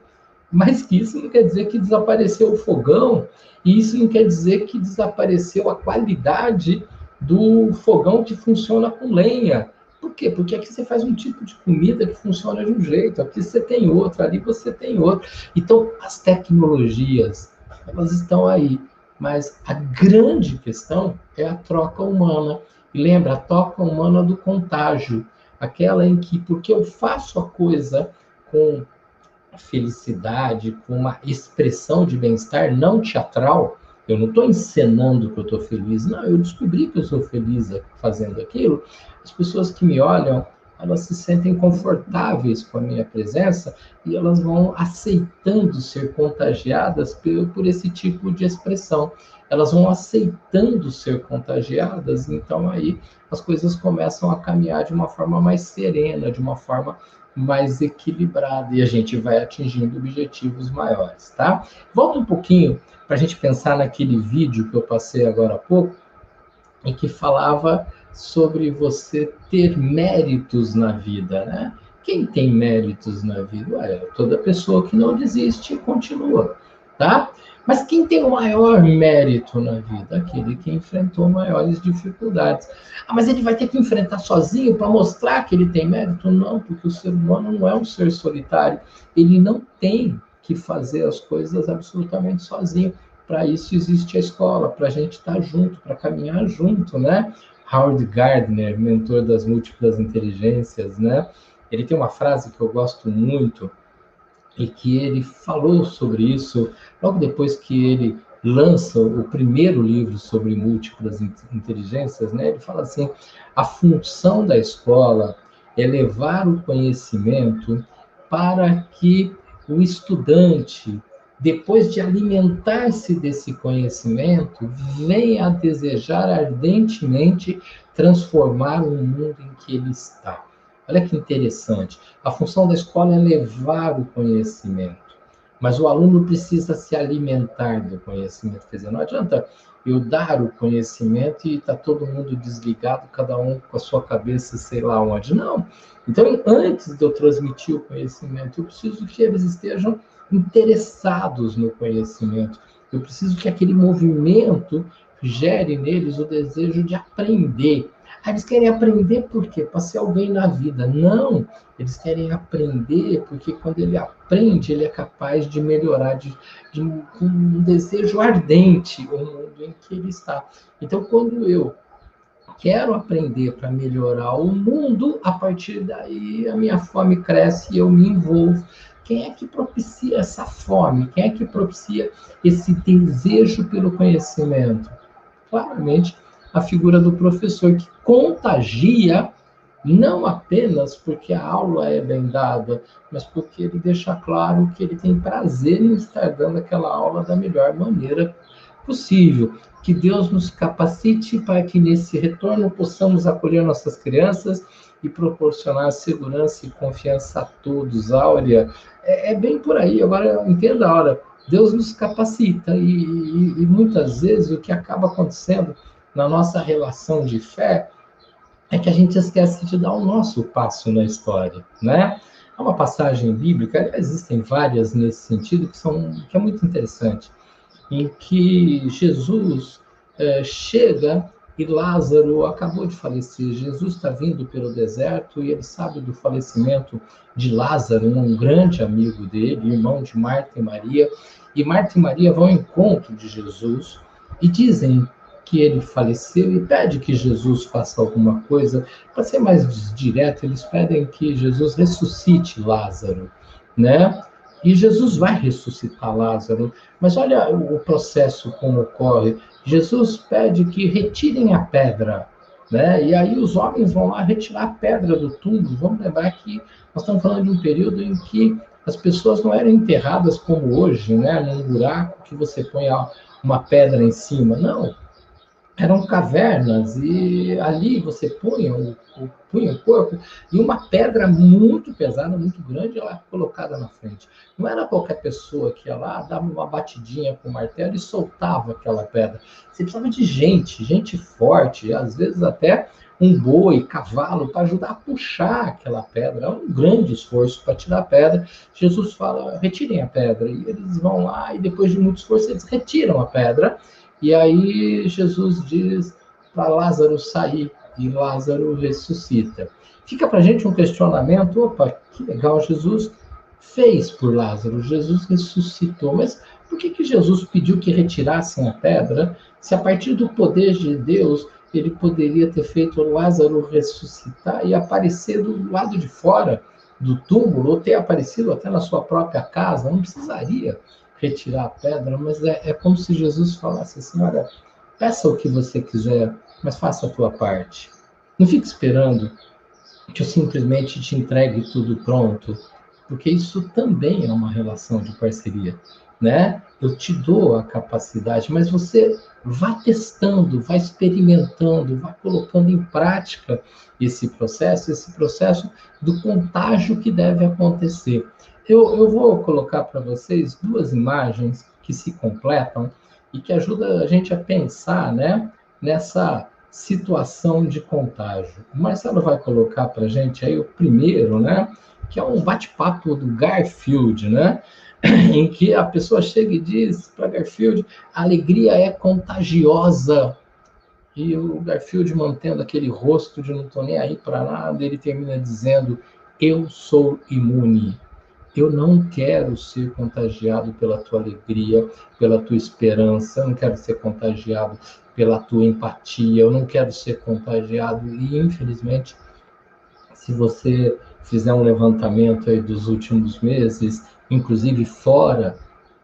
Mas que isso não quer dizer que desapareceu o fogão, e isso não quer dizer que desapareceu a qualidade do fogão que funciona com lenha. Por quê? Porque aqui você faz um tipo de comida que funciona de um jeito, aqui você tem outro, ali você tem outro. Então, as tecnologias, elas estão aí, mas a grande questão é a troca humana. E lembra, a troca humana do contágio, aquela em que, porque eu faço a coisa com felicidade, com uma expressão de bem-estar não teatral, eu não estou encenando que eu estou feliz, não, eu descobri que eu sou feliz fazendo aquilo, as pessoas que me olham, elas se sentem confortáveis com a minha presença e elas vão aceitando ser contagiadas por esse tipo de expressão. Elas vão aceitando ser contagiadas, então aí as coisas começam a caminhar de uma forma mais serena, de uma forma mais equilibrada, e a gente vai atingindo objetivos maiores, tá? Volta um pouquinho para a gente pensar naquele vídeo que eu passei agora há pouco, em que falava sobre você ter méritos na vida, né? Quem tem méritos na vida? Ué, toda pessoa que não desiste e continua, tá? Mas quem tem o maior mérito na vida? Aquele que enfrentou maiores dificuldades. Ah, mas ele vai ter que enfrentar sozinho para mostrar que ele tem mérito? Não, porque o ser humano não é um ser solitário. Ele não tem que fazer as coisas absolutamente sozinho. para isso existe a escola, para a gente estar junto, para caminhar junto, né? Howard Gardner, mentor das múltiplas inteligências, né? Ele tem uma frase que eu gosto muito e que ele falou sobre isso logo depois que ele lança o primeiro livro sobre múltiplas inteligências, né? Ele fala assim: a função da escola é levar o conhecimento para que o estudante, depois de alimentar-se desse conhecimento, venha a desejar ardentemente transformar o mundo em que ele está. Olha que interessante. A função da escola é levar o conhecimento, mas o aluno precisa se alimentar do conhecimento. Quer dizer, não adianta eu dar o conhecimento e está todo mundo desligado, cada um com a sua cabeça, sei lá onde. Não. Então, antes de eu transmitir o conhecimento, eu preciso que eles estejam interessados no conhecimento. Eu preciso que aquele movimento gere neles o desejo de aprender. Eles querem aprender por quê? Para ser alguém na vida. Não, eles querem aprender porque quando ele aprende, ele é capaz de melhorar, com um desejo ardente o mundo em que ele está. Então, quando eu quero aprender para melhorar o mundo, a partir daí a minha fome cresce e eu me envolvo. Quem é que propicia essa fome? Quem é que propicia esse desejo pelo conhecimento? Claramente, a figura do professor, que contagia, não apenas porque a aula é bem dada, mas porque ele deixa claro que ele tem prazer em estar dando aquela aula da melhor maneira possível. Que Deus nos capacite para que nesse retorno possamos acolher nossas crianças e proporcionar segurança e confiança a todos. Áurea, é bem por aí. Agora, entenda a hora. Deus nos capacita e muitas vezes o que acaba acontecendo na nossa relação de fé é que a gente esquece de dar o nosso passo na história, né? Há uma passagem bíblica, existem várias nesse sentido, que é muito interessante, em que Jesus chega e Lázaro acabou de falecer. Jesus está vindo pelo deserto e ele sabe do falecimento de Lázaro, um grande amigo dele, irmão de Marta e Maria. E Marta e Maria vão ao encontro de Jesus e dizem que ele faleceu e pede que Jesus faça alguma coisa. Para ser mais direto, eles pedem que Jesus ressuscite Lázaro, né? E Jesus vai ressuscitar Lázaro. Mas olha o processo como ocorre. Jesus pede que retirem a pedra, né? E aí os homens vão lá retirar a pedra do túmulo. Vamos lembrar que nós estamos falando de um período em que as pessoas não eram enterradas como hoje, né? Num buraco que você põe uma pedra em cima. Não. Eram cavernas e ali você punha o corpo e uma pedra muito pesada, muito grande, ela colocada na frente. Não era qualquer pessoa que ia lá, dava uma batidinha com o martelo e soltava aquela pedra. Você precisava de gente forte, às vezes até um boi, cavalo, para ajudar a puxar aquela pedra. É um grande esforço para tirar a pedra. Jesus fala, retirem a pedra. E eles vão lá e depois de muito esforço eles retiram a pedra. E aí Jesus diz para Lázaro sair e Lázaro ressuscita. Fica para a gente um questionamento, opa, que legal, Jesus fez por Lázaro, Jesus ressuscitou, mas por que Jesus pediu que retirassem a pedra, se a partir do poder de Deus ele poderia ter feito Lázaro ressuscitar e aparecer do lado de fora do túmulo, ou ter aparecido até na sua própria casa, não precisaria retirar a pedra, mas é como se Jesus falasse assim, olha, peça o que você quiser, mas faça a tua parte. Não fique esperando que eu simplesmente te entregue tudo pronto, porque isso também é uma relação de parceria, né? Eu te dou a capacidade, mas você vá testando, vá experimentando, vá colocando em prática esse processo do contágio que deve acontecer. Eu vou colocar para vocês duas imagens que se completam e que ajudam a gente a pensar, né, nessa situação de contágio. O Marcelo vai colocar para a gente aí o primeiro, né, que é um bate-papo do Garfield, né, em que a pessoa chega e diz para Garfield, a alegria é contagiosa. E o Garfield, mantendo aquele rosto de não estou nem aí para nada, ele termina dizendo, eu sou imune. eu não quero ser contagiado pela tua alegria, pela tua esperança, eu não quero ser contagiado pela tua empatia, eu não quero ser contagiado. E, infelizmente, se você fizer um levantamento aí dos últimos meses, inclusive fora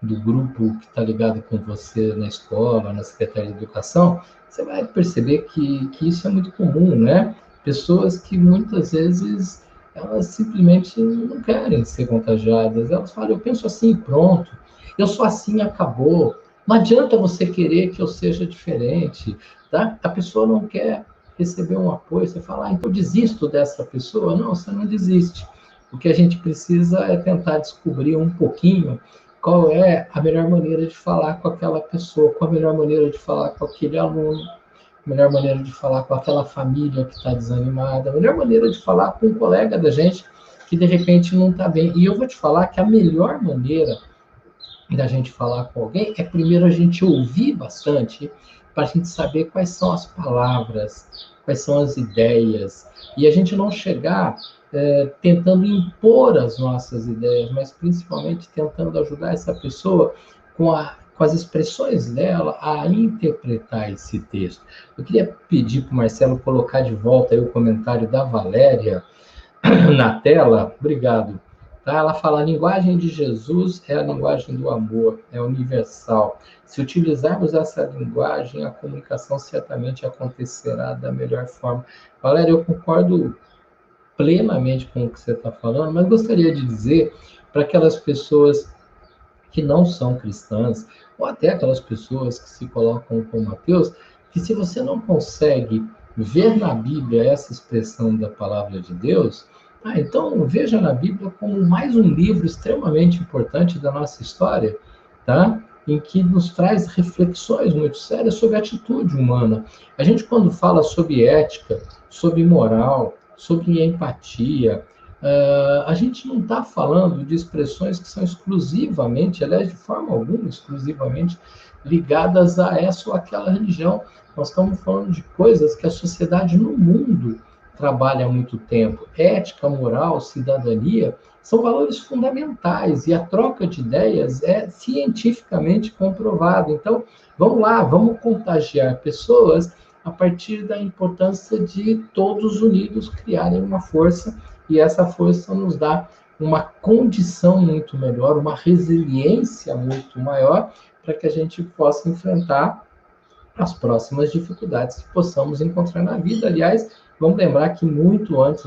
do grupo que está ligado com você na escola, na Secretaria de Educação, você vai perceber que isso é muito comum, né? Pessoas que muitas vezes elas simplesmente não querem ser contagiadas. Elas falam, eu penso assim, pronto. Eu sou assim, acabou. Não adianta você querer que eu seja diferente, tá? A pessoa não quer receber um apoio. Você fala, então eu desisto dessa pessoa. Não, você não desiste. O que a gente precisa é tentar descobrir um pouquinho qual é a melhor maneira de falar com aquela pessoa, qual a melhor maneira de falar com aquele aluno, a melhor maneira de falar com aquela família que está desanimada, a melhor maneira de falar com um colega da gente que de repente não está bem. E eu vou te falar que a melhor maneira da gente falar com alguém é primeiro a gente ouvir bastante, para a gente saber quais são as palavras, quais são as ideias, e a gente não chegar tentando impor as nossas ideias, mas principalmente tentando ajudar essa pessoa com as expressões dela a interpretar esse texto. Eu queria pedir para o Marcelo colocar de volta aí o comentário da Valéria na tela. Obrigado. Tá? Ela fala, a linguagem de Jesus é a linguagem do amor, é universal. Se utilizarmos essa linguagem, a comunicação certamente acontecerá da melhor forma. Valéria, eu concordo plenamente com o que você está falando, mas gostaria de dizer para aquelas pessoas que não são cristãs, ou até aquelas pessoas que se colocam como ateus, que se você não consegue ver na Bíblia essa expressão da palavra de Deus, então veja na Bíblia como mais um livro extremamente importante da nossa história, tá? Em que nos traz reflexões muito sérias sobre a atitude humana. A gente, quando fala sobre ética, sobre moral, sobre empatia, a gente não está falando de expressões que são exclusivamente, aliás, de forma alguma, exclusivamente ligadas a essa ou aquela religião. Nós estamos falando de coisas que a sociedade no mundo trabalha há muito tempo. Ética, moral, cidadania são valores fundamentais e a troca de ideias é cientificamente comprovado. Então, vamos lá, vamos contagiar pessoas a partir da importância de todos unidos criarem uma força, e essa força nos dá uma condição muito melhor, uma resiliência muito maior, para que a gente possa enfrentar as próximas dificuldades que possamos encontrar na vida. Aliás, vamos lembrar que muito antes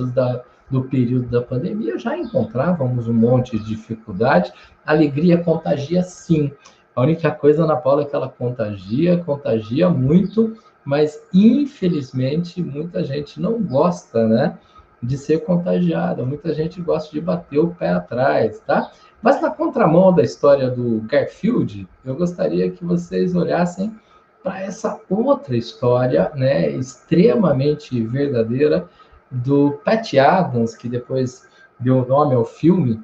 do período da pandemia já encontrávamos um monte de dificuldade. A alegria contagia, sim. A única coisa, Ana Paula, é que ela contagia muito, mas infelizmente muita gente não gosta, né, de ser contagiada. Muita gente gosta de bater o pé atrás, tá? Mas na contramão da história do Garfield, eu gostaria que vocês olhassem para essa outra história, né, extremamente verdadeira, do Pat Adams, que depois deu nome ao filme,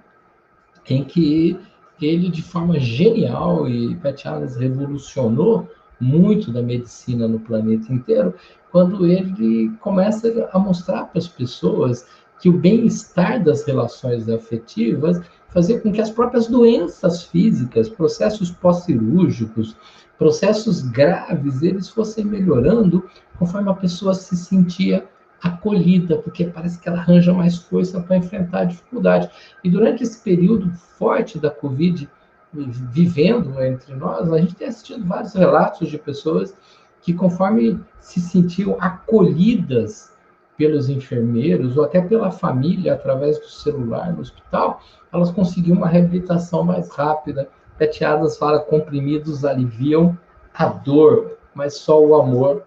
em que ele, de forma genial, e Pat Adams revolucionou muito da medicina no planeta inteiro, quando ele começa a mostrar para as pessoas que o bem-estar das relações afetivas fazia com que as próprias doenças físicas, processos pós-cirúrgicos, processos graves, eles fossem melhorando conforme a pessoa se sentia acolhida, porque parece que ela arranja mais força para enfrentar a dificuldade. E durante esse período forte da Covid, vivendo entre nós, a gente tem assistido vários relatos de pessoas que, conforme se sentiam acolhidas pelos enfermeiros ou até pela família através do celular no hospital, elas conseguiam uma reabilitação mais rápida. Pat Adams fala, comprimidos aliviam a dor, mas só o amor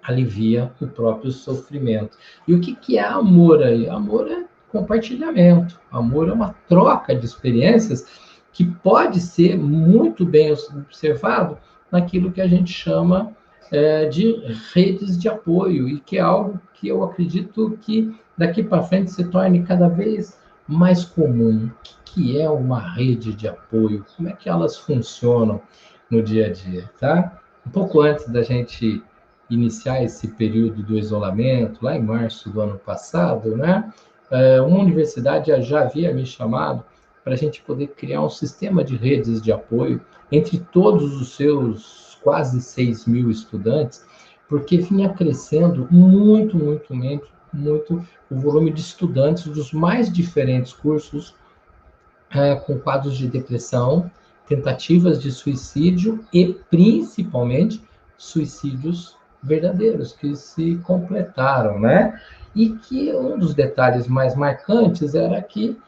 alivia o próprio sofrimento. E o que é amor aí? Amor é compartilhamento. Amor é uma troca de experiências que pode ser muito bem observado naquilo que a gente chama de redes de apoio, e que é algo que eu acredito que daqui para frente se torne cada vez mais comum. O que é uma rede de apoio? Como é que elas funcionam no dia a dia, tá? Um pouco antes da gente iniciar esse período do isolamento, lá em março do ano passado, né, uma universidade já havia me chamado para a gente poder criar um sistema de redes de apoio entre todos os seus quase 6.000 estudantes, porque vinha crescendo muito o volume de estudantes dos mais diferentes cursos, com quadros de depressão, tentativas de suicídio e, principalmente, suicídios verdadeiros, que se completaram, né? E que um dos detalhes mais marcantes era que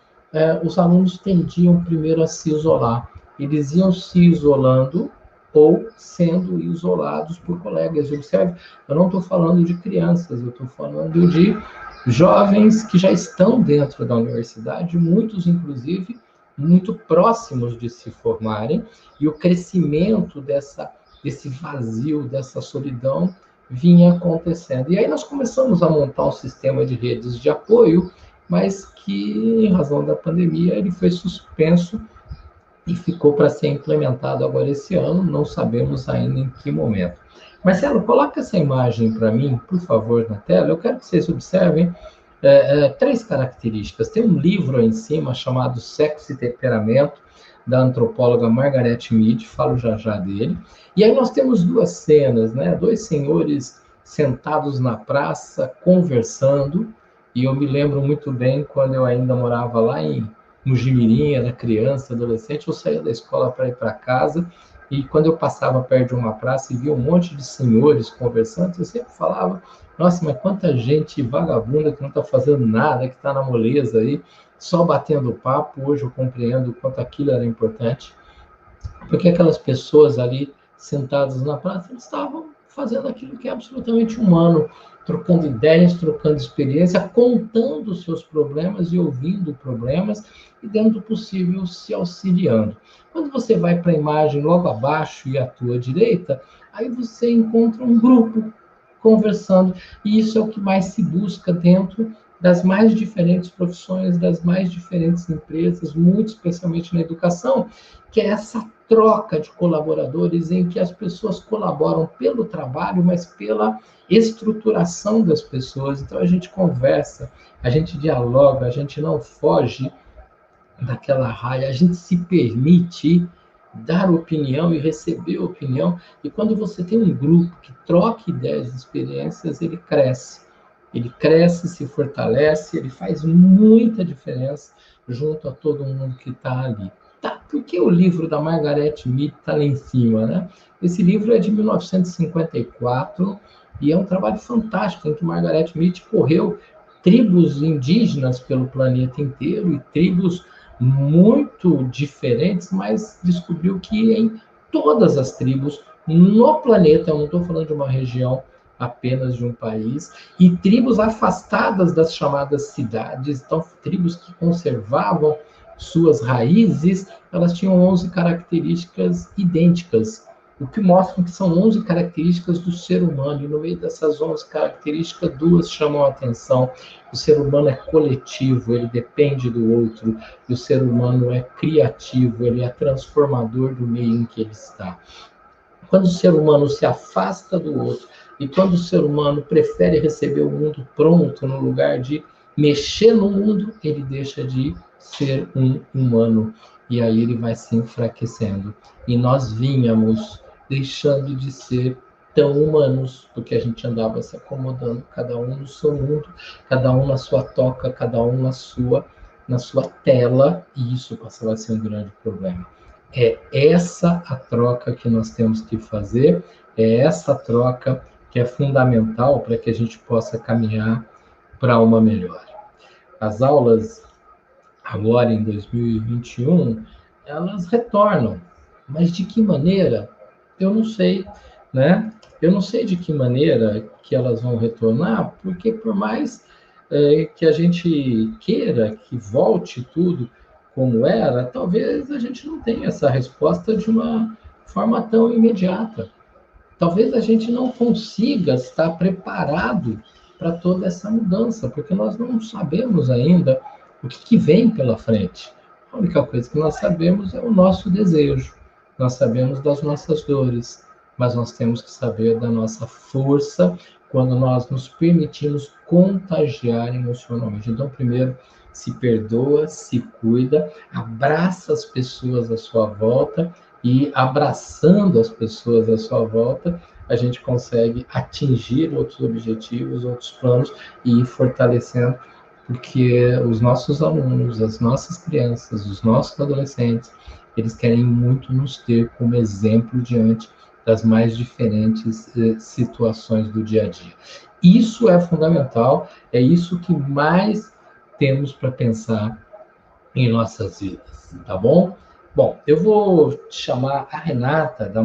os alunos tendiam primeiro a se isolar. Eles iam se isolando ou sendo isolados por colegas. Observe, eu não estou falando de crianças, eu estou falando de jovens que já estão dentro da universidade, muitos, inclusive, muito próximos de se formarem, e o crescimento desse vazio, dessa solidão, vinha acontecendo. E aí nós começamos a montar um sistema de redes de apoio, mas que, em razão da pandemia, ele foi suspenso e ficou para ser implementado agora esse ano, não sabemos ainda em que momento. Marcelo, coloca essa imagem para mim, por favor, na tela. Eu quero que vocês observem 3 características. Tem um livro aí em cima chamado Sexo e Temperamento, da antropóloga Margaret Mead, falo já dele. E aí nós temos 2 cenas, né? 2 senhores sentados na praça, conversando, e eu me lembro muito bem quando eu ainda morava lá no Jimirim, era criança, adolescente, eu saía da escola para ir para casa, e quando eu passava perto de uma praça e via um monte de senhores conversando, eu sempre falava, nossa, mas quanta gente vagabunda que não está fazendo nada, que está na moleza aí, só batendo papo. Hoje eu compreendo o quanto aquilo era importante, porque aquelas pessoas ali sentadas na praça, eles estavam fazendo aquilo que é absolutamente humano, trocando ideias, trocando experiência, contando os seus problemas e ouvindo problemas, e dentro do possível se auxiliando. Quando você vai para a imagem logo abaixo e à tua direita, aí você encontra um grupo conversando, e isso é o que mais se busca dentro das mais diferentes profissões, das mais diferentes empresas, muito especialmente na educação, que é essa troca de colaboradores em que as pessoas colaboram pelo trabalho, mas pela estruturação das pessoas. Então a gente conversa, a gente dialoga, a gente não foge daquela raia, a gente se permite dar opinião e receber opinião, e quando você tem um grupo que troca ideias e experiências, ele cresce, se fortalece, ele faz muita diferença junto a todo mundo que está ali. Tá, por que o livro da Margaret Mead está lá em cima, né? Esse livro é de 1954 e é um trabalho fantástico em que Margaret Mead correu tribos indígenas pelo planeta inteiro e tribos muito diferentes, mas descobriu que em todas as tribos no planeta, eu não estou falando de uma região apenas de um país, e tribos afastadas das chamadas cidades, então tribos que conservavam suas raízes, elas tinham 11 características idênticas, o que mostra que são 11 características do ser humano, e no meio dessas 11 características, 2 chamam a atenção. O ser humano é coletivo, ele depende do outro, e o ser humano é criativo, ele é transformador do meio em que ele está. Quando o ser humano se afasta do outro, e quando o ser humano prefere receber o mundo pronto, no lugar de mexer no mundo, ele deixa de ser um humano, e aí ele vai se enfraquecendo. E nós vínhamos deixando de ser tão humanos, porque a gente andava se acomodando, cada um no seu mundo, cada um na sua toca, cada um na sua tela, e isso passava a ser um grande problema. É essa a troca que nós temos que fazer, é essa troca que é fundamental para que a gente possa caminhar para uma melhora. As aulas, agora em 2021, elas retornam, mas de que maneira? Eu não sei, né? Eu não sei de que maneira que elas vão retornar, porque por mais que a gente queira que volte tudo como era, talvez a gente não tenha essa resposta de uma forma tão imediata. Talvez a gente não consiga estar preparado para toda essa mudança, porque nós não sabemos ainda o que vem pela frente. A única coisa que nós sabemos é o nosso desejo, nós sabemos das nossas dores, mas nós temos que saber da nossa força quando nós nos permitimos contagiar emocionalmente. Então, primeiro, se perdoa, se cuida, abraça as pessoas à sua volta e, abraçando as pessoas à sua volta, a gente consegue atingir outros objetivos, outros planos e ir fortalecendo, porque os nossos alunos, as nossas crianças, os nossos adolescentes, eles querem muito nos ter como exemplo diante das mais diferentes situações do dia a dia. Isso é fundamental, é isso que mais temos para pensar em nossas vidas, tá bom? Bom, eu vou chamar a Renata, da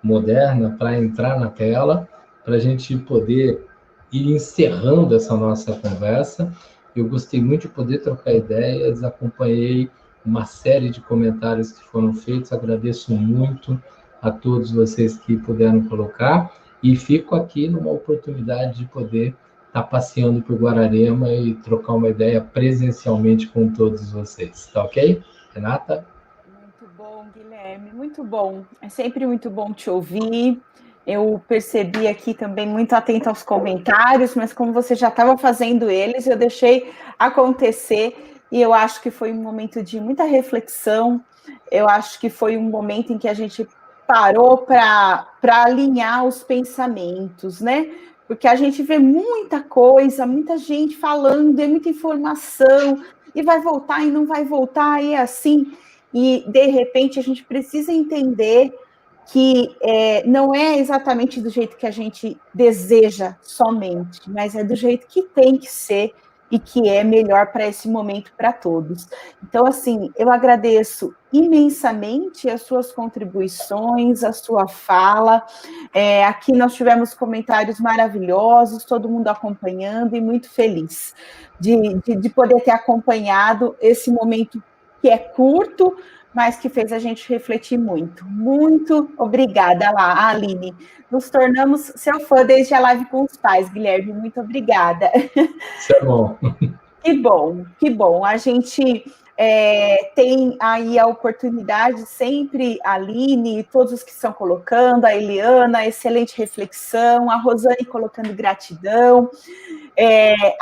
Moderna, para entrar na tela, para a gente poder ir encerrando essa nossa conversa. Eu gostei muito de poder trocar ideias, acompanhei uma série de comentários que foram feitos, agradeço muito a todos vocês que puderam colocar, e fico aqui numa oportunidade de poder estar passeando por Guararema e trocar uma ideia presencialmente com todos vocês. Tá ok? Renata? Muito bom, Guilherme, muito bom. É sempre muito bom te ouvir. Eu percebi aqui também muito atento aos comentários, mas como você já estava fazendo eles, eu deixei acontecer e eu acho que foi um momento de muita reflexão. Eu acho que foi um momento em que a gente parou para alinhar os pensamentos, né? Porque a gente vê muita coisa, muita gente falando, é muita informação, e vai voltar e não vai voltar, e é assim. E, de repente, a gente precisa entender que não é exatamente do jeito que a gente deseja somente, mas é do jeito que tem que ser e que é melhor para esse momento para todos. Então, assim, eu agradeço imensamente as suas contribuições, a sua fala. Aqui nós tivemos comentários maravilhosos, todo mundo acompanhando e muito feliz de poder ter acompanhado esse momento que é curto, mas que fez a gente refletir muito. Muito obrigada lá, Aline. Nos tornamos seu fã desde a live com os pais, Guilherme. Muito obrigada. Isso é bom. Que bom, que bom. A gente tem aí a oportunidade sempre, a Aline, todos os que estão colocando, a Eliana, excelente reflexão, a Rosane colocando gratidão.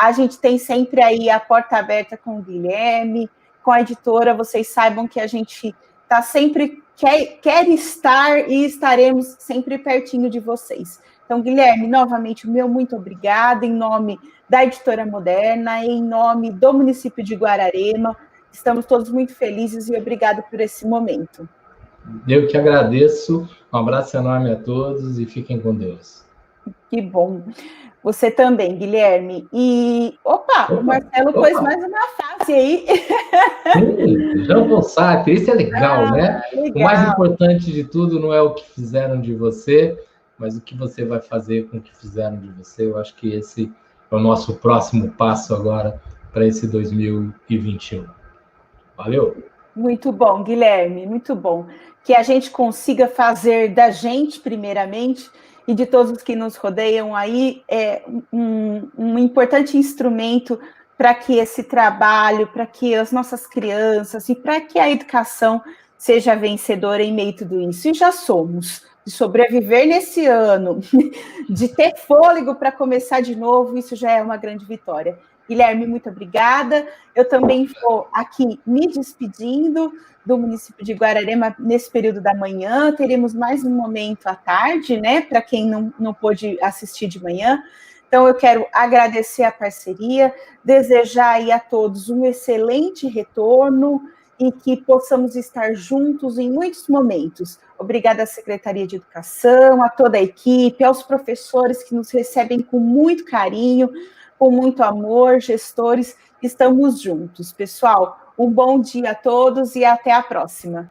A gente tem sempre aí a porta aberta com o Guilherme, com a editora, vocês saibam que a gente está sempre, quer estar e estaremos sempre pertinho de vocês. Então, Guilherme, novamente, o meu muito obrigada, em nome da Editora Moderna, em nome do município de Guararema, estamos todos muito felizes e obrigado por esse momento. Eu que agradeço, um abraço enorme a todos e fiquem com Deus. Que bom. Você também, Guilherme. E, o Marcelo pôs mais uma frase aí. Sim, Jean Paul Sartre, isso é legal, né? Legal. O mais importante de tudo não é o que fizeram de você, mas o que você vai fazer com o que fizeram de você. Eu acho que esse é o nosso próximo passo agora para esse 2021. Valeu! Muito bom, Guilherme, muito bom. Que a gente consiga fazer da gente, primeiramente, e de todos os que nos rodeiam aí, um importante instrumento para que esse trabalho, para que as nossas crianças e para que a educação seja vencedora em meio a tudo isso. E já somos. De sobreviver nesse ano, de ter fôlego para começar de novo, isso já é uma grande vitória. Guilherme, muito obrigada. Eu também vou aqui me despedindo do município de Guararema nesse período da manhã. Teremos mais um momento à tarde, né? Para quem não pôde assistir de manhã. Então, eu quero agradecer a parceria, desejar aí a todos um excelente retorno e que possamos estar juntos em muitos momentos. Obrigada à Secretaria de Educação, a toda a equipe, aos professores que nos recebem com muito carinho, com muito amor, gestores, estamos juntos. Pessoal, um bom dia a todos e até a próxima.